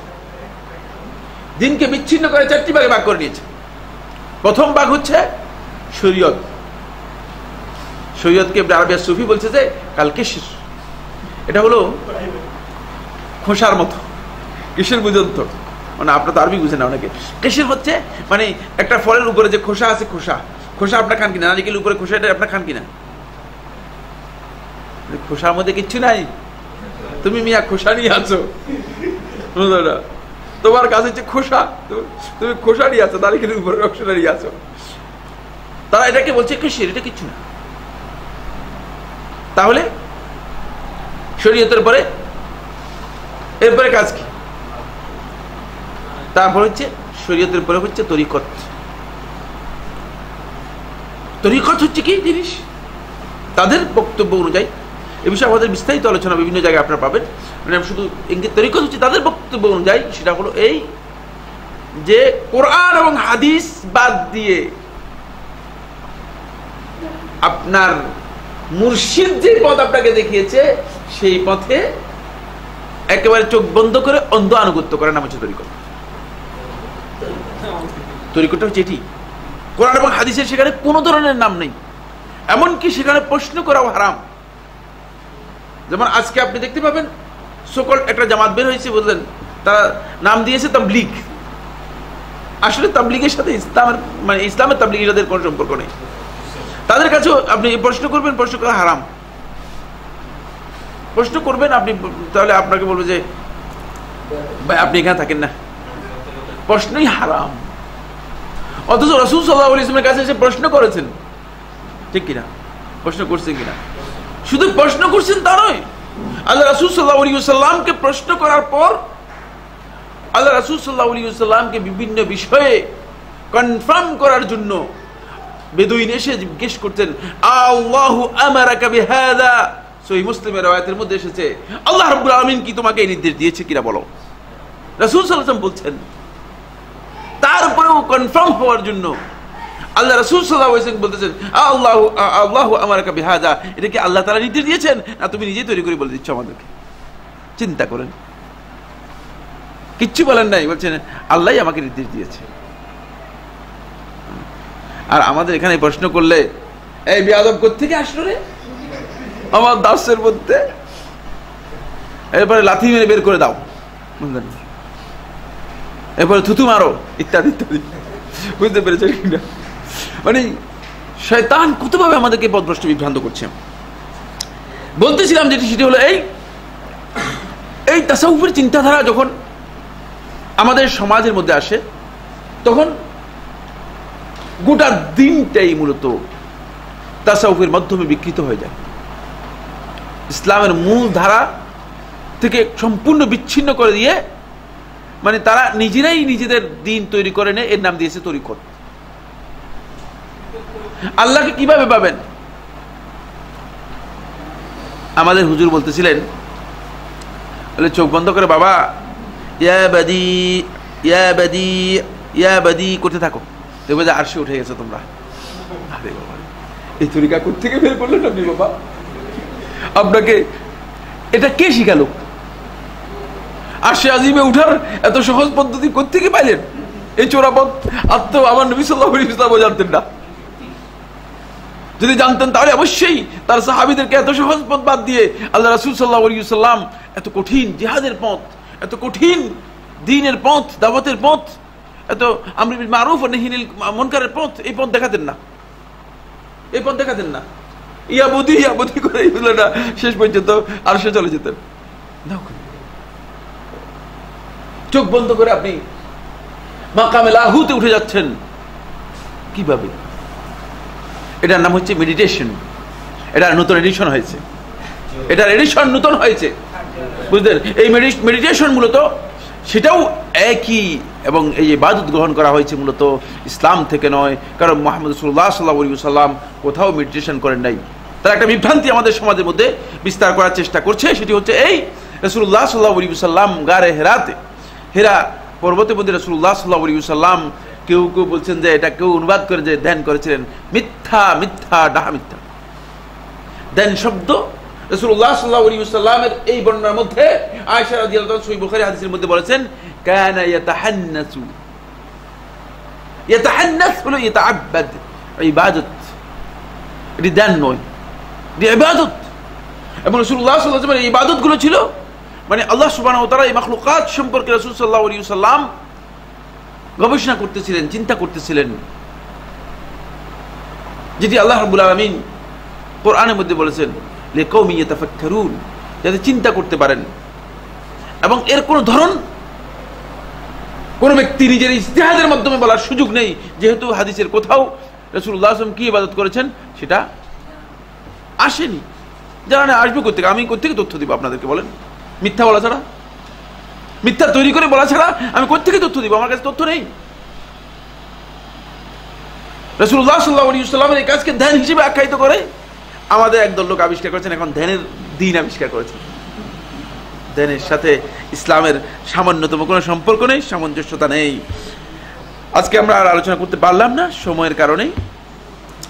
দিনকে বিচ্ছিন্ন করে 4টি ভাগে ভাগ করে নিয়েছে। প্রথম ভাগ হচ্ছে শরীয়ত। শরীয়তকে ইবনে আরবিয়া সুফি বলছে যে কালকেশির, এটা হলো খোসার মতো। কিসের বুঝুন তো? মানে আপনার তো আরবি বুঝে না অনেকে। কেশির হচ্ছে মানে একটা ফলের উপরে যে খোসা আছে, খোসা খোসা আপনার খান কিনা? নারিকেলের উপরে খোসা, এটা আপনার খান কিনা? খোসার মধ্যে কিচ্ছু নাই। তুমি মিয়া খোসা নিয়ে আছো, তোমার কাছে হচ্ছে খোসা, তুমি খোসা নিয়ে আছো, নারিকেলের উপরে রসটা নিয়ে আছো। তারা এটাকে বলছে কেশির, এটা কিচ্ছু না। তাহলে শরীয়তের পরে এরপরে কাজ কি? তারপর হচ্ছে শরীয়তের পরে হচ্ছে তরিকত। তরিকত হচ্ছে কি জিনিস? তাদের বক্তব্য অনুযায়ী, এ বিষয়ে আমাদের বিস্তারিত আলোচনা বিভিন্ন জায়গায় আপনারা পাবেন। মানে শুধু ইঙ্গিত, তরিকত হচ্ছে তাদের বক্তব্য অনুযায়ী, সেটা হলো এই যে কোরআন এবং হাদিস বাদ দিয়ে আপনার মুর্শিদ যে পথ আপনাকে দেখিয়েছে সেই পথে একেবারে চোখ বন্ধ করে অন্ধ আনুগত্য করে, নাম হচ্ছে তরিকত। তরিকতটা হচ্ছে এটি। কোরআন এবং হাদিসের সেখানে কোন ধরনের নাম নেই, এমনকি সেখানে প্রশ্ন করাও হারাম। যেমন আজকে আপনি দেখতে পাবেন সকল একটা জামাত বের হয়েছে, বললেন তারা নাম দিয়েছে তাবলীগ। আসলে তাবলীগের সাথে ইসলামের মানে ইসলামের তাবলীগের সাথে কোনো সম্পর্ক নেই। তাদের কাছেও আপনি প্রশ্ন করবেন, প্রশ্ন করা হারাম। প্রশ্ন করবেন আপনি, তাহলে আপনাকে বলবে যে ভাই আপনি এখানে থাকেন না, প্রশ্নই হারাম। অথচ রাসূল সাল্লাল্লাহু আলাইহি ওয়াসাল্লামের কাছে এসে প্রশ্ন করেছেন, ঠিক কিনা? প্রশ্ন করছেন কিনা? শুধু প্রশ্ন করছেন তা নয়, আল্লাহ রাসূল সাল্লাল্লাহু আলাইহি ওয়াসাল্লামকে প্রশ্ন করার পর আল্লাহ রাসূল সাল্লাল্লাহু আলাইহি ওয়াসাল্লামকে বিভিন্ন বিষয়ে কনফার্ম করার জন্য বেদুইন এসে জিজ্ঞেস করতেন, আল্লাহু আমারাকা বিহাদা। সহিহ মুসলিমের riwayat-এর মধ্যে এসেছে, আল্লাহ রাব্বুল আলামিন কি তোমাকে এই নির্দেশ দিয়েছে কিনা বলো। রাসূল সাল্লাল্লাহু আলাইহি ওয়াসাল্লাম বলছেন। তারপরেও কনফার্ম হওয়ার জন্য আল্লাহ রাসূল সাল্লাল্লাহু আলাইহি ওয়াসাল্লাম বলতেছেন, আল্লাহু আমারাকা বিহাদা, এটা কি আল্লাহ তাআলা নির্দেশ দিয়েছেন না তুমি নিজেই তৈরি করে বলে দিচ্ছ আমাদেরকে? চিন্তা করেন, কিচ্ছু বলেন নাই, বলছেন আল্লাহই আমাকে নির্দেশ দিয়েছে। আর আমাদের এখানে প্রশ্ন করলে, এই বেয়াদব কোত্থেকে আসলো রে আমার দাসের মধ্যে, এরপরে লাথি মেরে বের করে দাও, বুঝলেন, এরপরে থুতু মারো, ইত্যাদি ইত্যাদি। বুঝতে পেরেছেন কিনা? মানে শয়তান কতভাবে আমাদেরকে পথভ্রষ্ট বিভ্রান্ত করছে। বলতেছিলাম যেটি, সেটি হলো এই তাসাউফের চিন্তাধারা যখন আমাদের সমাজের মধ্যে আসে, তখন গোটা দিনটাই মূলত তাসাউফের মাধ্যমে বিকৃত হয়ে যায়। ইসলামের মূল ধারা থেকে সম্পূর্ণ বিচ্ছিন্ন করে দিয়ে, মানে তারা নিজেরাই নিজেদের দিন তৈরি করে নেয়, এর নাম দিয়েছে তরিকত। আল্লাহকে কিভাবে পাবেন? আমাদের হুজুর বলতেছিলেন, চোখ বন্ধ করে বাবা ইয়া বাদি ইয়া বাদি ইয়া বাদি করতে থাকো, দেখবে যে আরশে উঠে গেছে তোমরা। আরে বাবা, এই তরিকা কোত্থেকে বের করলেন আপনি বাবা? আপনাকে এটা কে শিখালো? আরশে আজিমে উঠার এত সহজ পদ্ধতি কোত্থেকে পাইলেন? এই চোরাপথ আমার নবী সাল্লাল্লাহু আলাইহি ওয়াসাল্লাম জানতেন না। যদি জানতেন তাহলে অবশ্যই তার সাহাবীদেরকে এত সহজ পথ বাদ দিয়ে আল্লাহ রাসূল সাল্লাল্লাহু আলাইহি ওয়াসাল্লাম এত কঠিন জিহাদের পথ, এত কঠিন দ্বীনের পথ, দাওয়াতের পথ, এত আমর বিল মারুফ ও নাহি আনিল মুনকারের পথ, এই পথ দেখাতেন না, এই পথ দেখাতেন না। ইয়াবুদি ইয়াবুদি করে এগুলো না শেষ পর্যন্ত আরশে চলে যেতেন। চোখ বন্ধ করে আপনি মাকামে লাহুতে উঠে যাচ্ছেন কিভাবে? এটার নাম হচ্ছে মেডিটেশন। এটার নতুন এডিশন হয়েছে, এটার এডিশন নতুন হয়েছে, বুঝলেন? এই মেডিটেশন মূলত সেটাও একই, এবং এই ইবাদত গ্রহণ করা হয়েছে মূলত ইসলাম থেকে নয়, কারণ মুহাম্মদ রাসূলুল্লাহ সাল্লাল্লাহু আলাইহি ওয়াসাল্লাম কোথাও মেডিটেশন করেন নাই। তারা একটা বিভ্রান্তি আমাদের সমাজের মধ্যে বিস্তার করার চেষ্টা করছে, সেটি হচ্ছে এই রাসূলুল্লাহ সাল্লাল্লাহু আলাইহি ওয়াসাল্লাম গারে হেরাতে, হেরা পর্বতের মধ্যে রাসূলুল্লাহ সাল্লাল্লাহু আলাইহি ওয়াসাল্লাম, কেউ কেউ বলছেন যে এটা কেউ অনুবাদ করে যে ধ্যান করেছিলেন, মিথ্যা মিথ্যা ডাহা মিথ্যা। ধ্যান শব্দ রাসূলুল্লাহ সাল্লাল্লাহু আলাইহি ওয়াসাল্লামের এই বর্ণনার মধ্যে আয়েশা রাদিয়াল্লাহু আনহা সহিহ বুখারী হাদিসের মধ্যে বলেছেন কানা ইয়াতাহান্নাসু, ইয়াতাহান্নাস হলো ইয়াতাআব্বাদ, ইবাদত, এটি ধ্যান নয়, এটি ইবাদত। এবং রাসূলুল্লাহ সাল্লাল্লাহু আলাইহি ওয়াসাল্লামের ইবাদত গুলো ছিল মানে আল্লাহ সুবহানাহু ওয়া তাআলা এই মাখলুকাত সম্পর্কে রাসূল সাল্লাল্লাহু আলাইহি ওয়াসাল্লাম গবেষণা করতেছিলেন, চিন্তা করতেছিলেন, যেটি আল্লাহ রাব্বুল আলামিন কোরআনের মধ্যে বলেছেন লিকাওমি ইয়াতাফাক্কারুন, যাতে চিন্তা করতে পারেন। এবং এর কোন ধরন কোন ব্যক্তি নিজের ইজতিহাদের মাধ্যমে বলার সুযোগ নেই, যেহেতু হাদিসের কোথাও রাসূলুল্লাহ সাল্লাল্লাহু আলাইহি ওয়াসাল্লাম কি ইবাদত করেছেন সেটা আসেনি। জানা আসবে কোথেকে? আমি কোথেকে তথ্য দিব আপনাদেরকে বলেন? মিথ্যা বলা ছাড়া, মিথ্যা তৈরি করে বলা ছাড়া আমি কোথেকে তথ্য দিব? আমার কাছে তথ্য নেই। রাসূলুল্লাহ সাল্লাল্লাহু আলাইহি ওয়াসাল্লামের এই কাজকে ধ্যান হিসেবে আখ্যায়িত করে আমাদের একদল লোক আবিষ্কার করেছেন, এখন ধ্যানের দিন আবিষ্কার করেছেন। ধ্যানের সাথে ইসলামের সামান্যতম কোনো সম্পর্ক নেই, সামঞ্জস্যতা নেই। আজকে আমরা আর আলোচনা করতে পারলাম না সময়ের কারণে।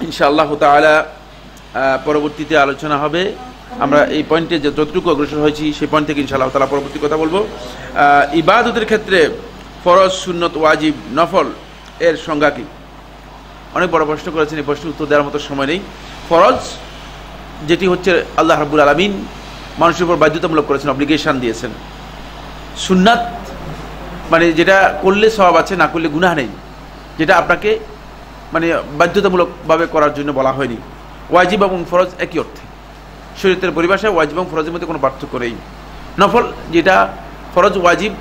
ইনশাআল্লাহ তাআলা পরবর্তীতে আলোচনা হবে। আমরা এই পয়েন্টে যতটুকু অগ্রসর হয়েছি সেই পয়েন্ট থেকে ইনশাআল্লাহ তাআলা পরবর্তী কথা বলবো। ইবাদতের ক্ষেত্রে ফরজ, সুন্নত, ওয়াজিব, নফল এর সংজ্ঞা কি? অনেক বড় প্রশ্ন করেছেন, এই প্রশ্নের উত্তর দেওয়ার মতো সময় নেই। ফরজ যেটি হচ্ছে আল্লাহ রাব্বুল আলামিন মানুষের উপর বাধ্যতামূলক করেছেন, অব্লিগেশন দিয়েছেন। সুন্নাত মানে যেটা করলে সওয়াব আছে, না করলে গুনাহ নেই, যেটা আপনাকে মানে বাধ্যতামূলকভাবে করার জন্য বলা হয়নি। ওয়াজিব এবং ফরজ একই অর্থে, শরীয়তের পরিভাষায় ওয়াজিব এবং ফরজের মধ্যে কোনো পার্থক্য নেই। নফল যেটা ফরজ ওয়াজিব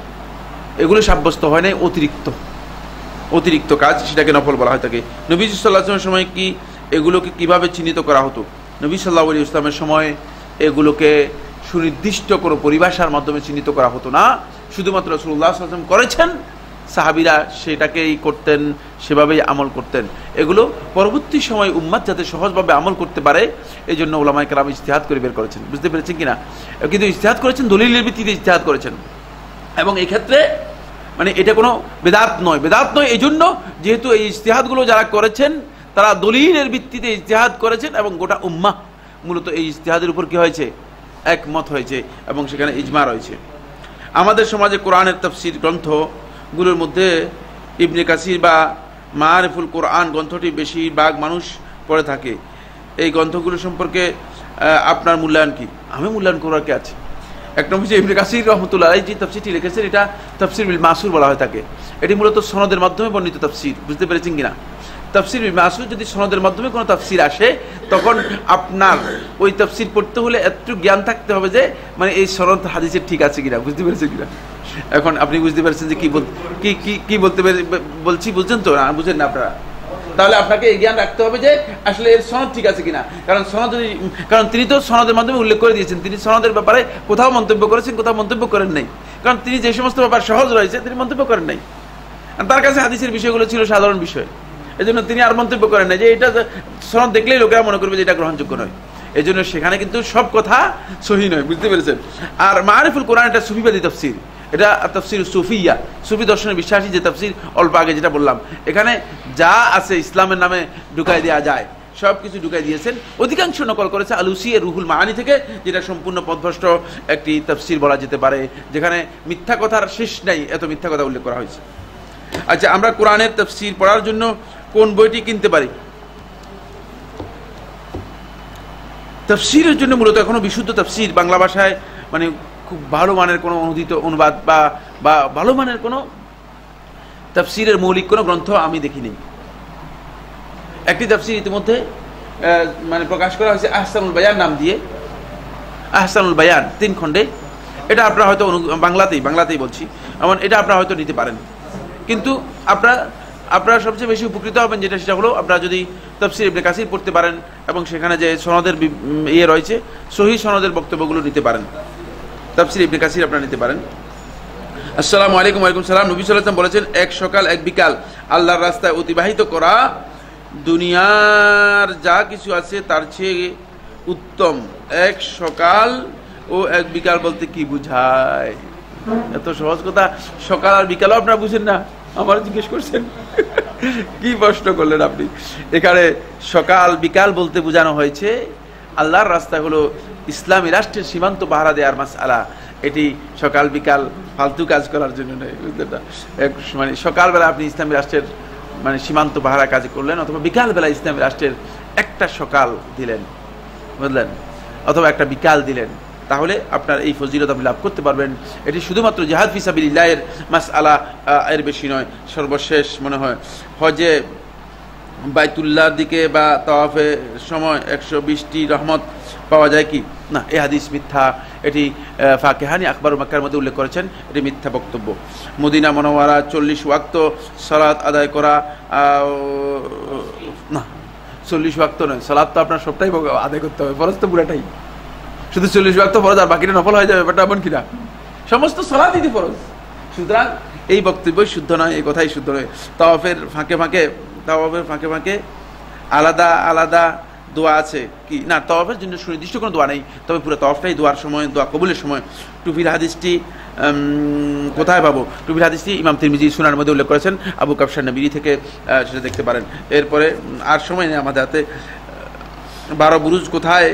এগুলো সাব্যস্ত হয় নাই, অতিরিক্ত কাজ, সেটাকে নফল বলা হয় থাকে। নবী সাল্লাল্লাহু আলাইহি ওয়াসাল্লামের সময় কি এগুলোকে কিভাবে চিহ্নিত করা হতো? নবী সাল্লাল্লাহু আলাইহি ওয়াসাল্লামের সময় এগুলোকে সুনির্দিষ্ট কোনো পরিভাষার মাধ্যমে চিহ্নিত করা হতো না, শুধুমাত্র রাসূলুল্লাহ সাল্লাল্লাহু আলাইহি ওয়াসাল্লাম করেছেন, সাহাবীরা সেটাকেই করতেন, সেভাবেই আমল করতেন। এগুলো পরবর্তী সময় উম্মাত যাতে সহজভাবে আমল করতে পারে এই জন্য উলামায়ে কেরাম ইজতিহাদ করে বের করেছেন। বুঝতে পেরেছেন কিনা? কিন্তু ইজতিহাদ করেছেন, দলিলের ভিত্তিতে ইজতিহাদ করেছেন, এবং এই ক্ষেত্রে মানে এটা কোনো বেদাত নয়। বেদাত নয় এই জন্য যেহেতু এই ইজতিহাদগুলো যারা করেছেন তারা দলিলের ভিত্তিতে ইজতিহাদ করেছেন, এবং গোটা উম্মাহ মূলত এই ইজতিহাদের উপর কি হয়েছে? একমত হয়েছে, এবং সেখানে ইজমা রয়েছে। আমাদের সমাজে কোরআনের তাফসীর গ্রন্থগুলোর মধ্যে ইবনে কাসির বা মাআরিফুল কোরআন গ্রন্থটি বেশিরভাগ মানুষ পড়ে থাকে। এই গ্রন্থগুলো সম্পর্কে আপনার মূল্যায়ন কি? আমি মূল্যায়ন করার কে আছে? এক নম্বর হচ্ছে ইবনে কাসির রাহমাতুল্লাহ আলাইহি যে তাফসীরটি লিখেছেন, এটা তাফসীর বিল মাসুর বলা হয় থাকে। এটি মূলত সনদের মাধ্যমে বর্ণিত তাফসীর। বুঝতে পেরেছেন কিনা? তাফসীর বিল মাসুর যদি সনদের মাধ্যমে কোনো তাফসীর আসে, তখন আপনার ওই তাফসীর পড়তে হলে একটু জ্ঞান থাকতে হবে যে মানে এই সনদ হাদিসের ঠিক আছে কিনা। বুঝতে পেরেছেন কিনা? এখন আপনি বুঝতে পারছেন যে কি বলতে বলছি, বুঝছেন তো? না বুঝেন না আপনারা? তাহলে আপনাকে এই জ্ঞান রাখতে হবে যে আসলে এর সনদ ঠিক আছে কিনা। কারণ তিনি তো সনদের মাধ্যমে উল্লেখ করে দিয়েছেন, তিনি সনদের ব্যাপারে কোথাও মন্তব্য করেছেন, কোথাও মন্তব্য করেন নাই। কারণ তিনি যে সমস্ত ব্যাপার সহজ রয়েছে তিনি মন্তব্য করেন নাই, তার কাছে হাদিসের বিষয়গুলো ছিল সাধারণ বিষয়, এই জন্য তিনি আর মন্তব্য করেন নাই যে এটা সনদ দেখলেই লোকেরা মনে করবে যে এটা গ্রহণযোগ্য নয়। এই জন্য সেখানে কিন্তু সব কথা সহি নয়। বুঝতে পেরেছেন? আর মাআরিফুল কোরআন এটা সুফিবাদী তাফসীর, এটা তাফসীর সুফিয়া, সুফি দর্শনের বিশ্বাসী যে তাফসীর, অল্প আগে যেটা বললাম, এখানে যা আছে ইসলামের নামে ঢুকাই দেওয়া যায় সব কিছু ঢুকাই দিয়েছেন। অধিকাংশ নকল করেছে আলুসি এর রুহুল মাআনি থেকে, যেটা সম্পূর্ণ পথভ্রষ্ট একটি তাফসীর বলা যেতে পারে, যেখানে মিথ্যা কথার শেষ নাই, এত মিথ্যা কথা উল্লেখ করা হয়েছে। আচ্ছা, আমরা কোরআনের তাফসীর পড়ার জন্য কোন বইটি কিনতে পারি? তাফসীরের জন্য মূলত এখনো বিশুদ্ধ তাফসীর বাংলা ভাষায় মানে খুব ভালো মানের কোনো অনুদিত অনুবাদ বা ভালো মানের কোনো তাফসিরের মৌলিক কোনো গ্রন্থ আমি দেখিনি। একটি তাফসির ইতিমধ্যে মানে প্রকাশ করা হয়েছে আহসানুল বায়ান নাম দিয়ে, আহসানুল বায়ান 3 খণ্ডে। এটা আপনারা হয়তো বাংলাতেই বলছি, এমন এটা আপনারা হয়তো নিতে পারেন। কিন্তু আপনারা সবচেয়ে বেশি উপকৃত হবেন সেটা হলো আপনারা যদি তাফসির ইবনে কাসির পড়তে পারেন এবং সেখানে যে সনদের রয়েছে সহিহ সনদের বক্তব্যগুলো নিতে পারেন। তাফসির ইবনে কাসির আপনারা নিতে পারেন। আসসালামু আলাইকুম। ওয়ালাইকুম সালাম। নবী সাল্লাল্লাহু আলাইহি ওয়াসাল্লাম বলেছেন, এক সকাল এক বিকাল আল্লাহর রাস্তায় অতিবাহিত করা দুনিয়ার যা কিছু আছে তার চেয়ে উত্তম। এক সকাল ও এক বিকাল বলতে কি বুঝায়? এত সহজ কথা, সকাল আর বিকালও আপনারা বুঝেন না, আমার জিজ্ঞেস করছেন। কি প্রশ্ন করলেন আপনি? এখানে সকাল বিকাল বলতে বোঝানো হয়েছে আল্লাহর রাস্তা হলো ইসলামী রাষ্ট্রের সীমান্ত পাহারা দেওয়ার মাসআলা। এটি সকাল বিকাল ফালতু কাজ করার জন্য নয়, বুঝলেন না? মানে সকালবেলা আপনি ইসলামী রাষ্ট্রের মানে সীমান্ত পাহারা কাজ করলেন, অথবা বিকালবেলা ইসলামী রাষ্ট্রের একটা সকাল দিলেন, বুঝলেন, অথবা একটা বিকাল দিলেন, তাহলে আপনার এই ফজিলত আপনি লাভ করতে পারবেন। এটি শুধুমাত্র জিহাদ ফি সাবিলিল্লাহের মাসআলা, এর বেশি নয়। সর্বশেষ মনে হয় হজে বাইতুল্লাহর দিকে বা তাওয়াফের সময় 120টি রহমত পাওয়া যায় কি না, এই হাদিস মিথ্যা। এটি ফাকিহানি আখবার মাক্কার মধ্যে উল্লেখ করেছেন, এটি মিথ্যা বক্তব্য। মদিনা মুনাওয়ারা 40 ওয়াক্ত সালাত আদায় করা, না 40 ওয়াক্ত নয়, সালাত তো আপনার সবটাই আদায় করতে হবে, ফরজ তো পুরাটাই, শুধু 40 ওয়াক্ত ফরজ আর বাকিটা নফল হয়ে যাবে, ব্যাপারটা এমন কিনা? সমস্ত সালাতই তো ফরজ। সুতরাং এই বক্তব্যই শুদ্ধ নয়, এই কথাই শুদ্ধ নয়। তাওয়াফের ফাঁকে ফাঁকে আলাদা আলাদা দোয়া আছে কি না? তাওয়াফের জন্য সুনির্দিষ্ট কোনো দোয়া নেই, তবে পুরো তাওয়াফটাই দোয়ার সময়, দোয়া কবুলের সময়। টুপির হাদিসটি কোথায় পাবো? টুপির হাদিসটি ইমাম তিরমিজি সুনানের মধ্যে উল্লেখ করেছেন, আবু কাবশার নবী থেকে, সেটা দেখতে পারেন। এরপরে আর সময় নেই আমাদের হাতে। 12 বুরুজ কোথায়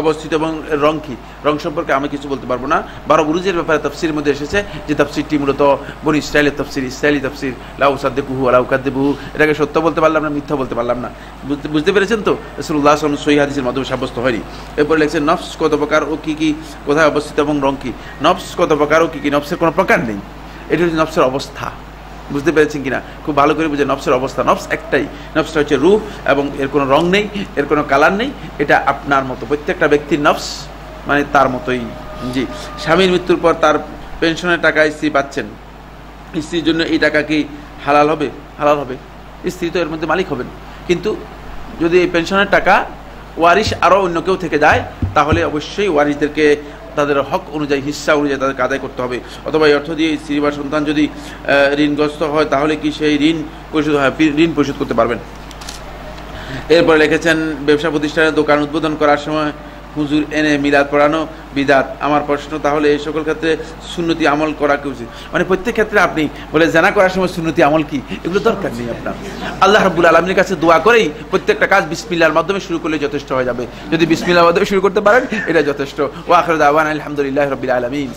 অবস্থিত এবং রং কি? রং সম্পর্কে আমি কিছু বলতে পারবো না। 12 বুরুজের ব্যাপারে তাফসিরের মধ্যে এসেছে যে তাফসিরটি মূলত বনি ইসরাইলের তাফসির, ইসরাইলি তাফসির। লা উসাদ্দিকুহু ওয়া লা উকাদ্দিবুহু, এটাকে সত্য বলতে পারলাম না, মিথ্যা বলতে পারলাম না। বুঝতে পেরেছেন তো? রাসূলুল্লাহ সাল্লাল্লাহু আলাইহি ওয়াসাল্লাম সহিহ হাদিসের মাধ্যমে সাব্যস্ত হয়নি। এরপর লিখছেন নফস কত প্রকার ও কি কি, কোথায় অবস্থিত এবং রং কি? নফস কত প্রকার ও কি কি? নফসের কোনো প্রকার নেই, এটি হচ্ছে নফসের অবস্থা। বুঝতে পেরেছেন কিনা? খুব ভালো করে বুঝে, নফসের অবস্থা, নফস একটাই, নফসটা হচ্ছে রূহ, এবং এর কোনো রং নেই, এর কোনো কালার নেই। এটা আপনার মতো, প্রত্যেকটা ব্যক্তির নফস মানে তার মতোই। জি, স্বামীর মৃত্যুর পর তার পেনশনের টাকা স্ত্রী পাচ্ছেন, স্ত্রীর জন্য এই টাকা কি হালাল হবে? হালাল হবে, স্ত্রী তো এর মধ্যে মালিক হবেন। কিন্তু যদি এই পেনশনের টাকা ওয়ারিশ আরও অন্য কেউ থেকে যায়, তাহলে অবশ্যই ওয়ারিশদেরকে তাদের হক অনুযায়ী, হিস্সা অনুযায়ী তাদেরকে আদায় করতে হবে। অথবা এই অর্থ দিয়ে স্ত্রী বা সন্তান যদি ঋণগ্রস্ত হয়, তাহলে কি সেই ঋণ পরিশোধ করতে পারবেন। এরপরে লিখেছেন, ব্যবসা প্রতিষ্ঠানের দোকান উদ্বোধন করার সময় হুজুর এনে মিলাদ পড়ানো বিদাত। আমার প্রশ্ন, তাহলে এই সকল ক্ষেত্রে সুন্নতি আমল করা কি উচিত? মানে প্রত্যেক ক্ষেত্রে আপনি বলে জানা করার সময় সুন্নতি আমল কি, এগুলো দরকার নেই আপনার। আল্লাহ রাব্বুল আলামিনের কাছে দোয়া করেই প্রত্যেকটা কাজ বিসমিল্লাহর মাধ্যমে শুরু করলে যথেষ্ট হয়ে যাবে। যদি বিসমিল্লাহর মাধ্যমে শুরু করতে পারেন, এটা যথেষ্ট। ওয়া আখিরু দাওয়ানা আলহামদুলিল্লাহি রাব্বিল আলামিন।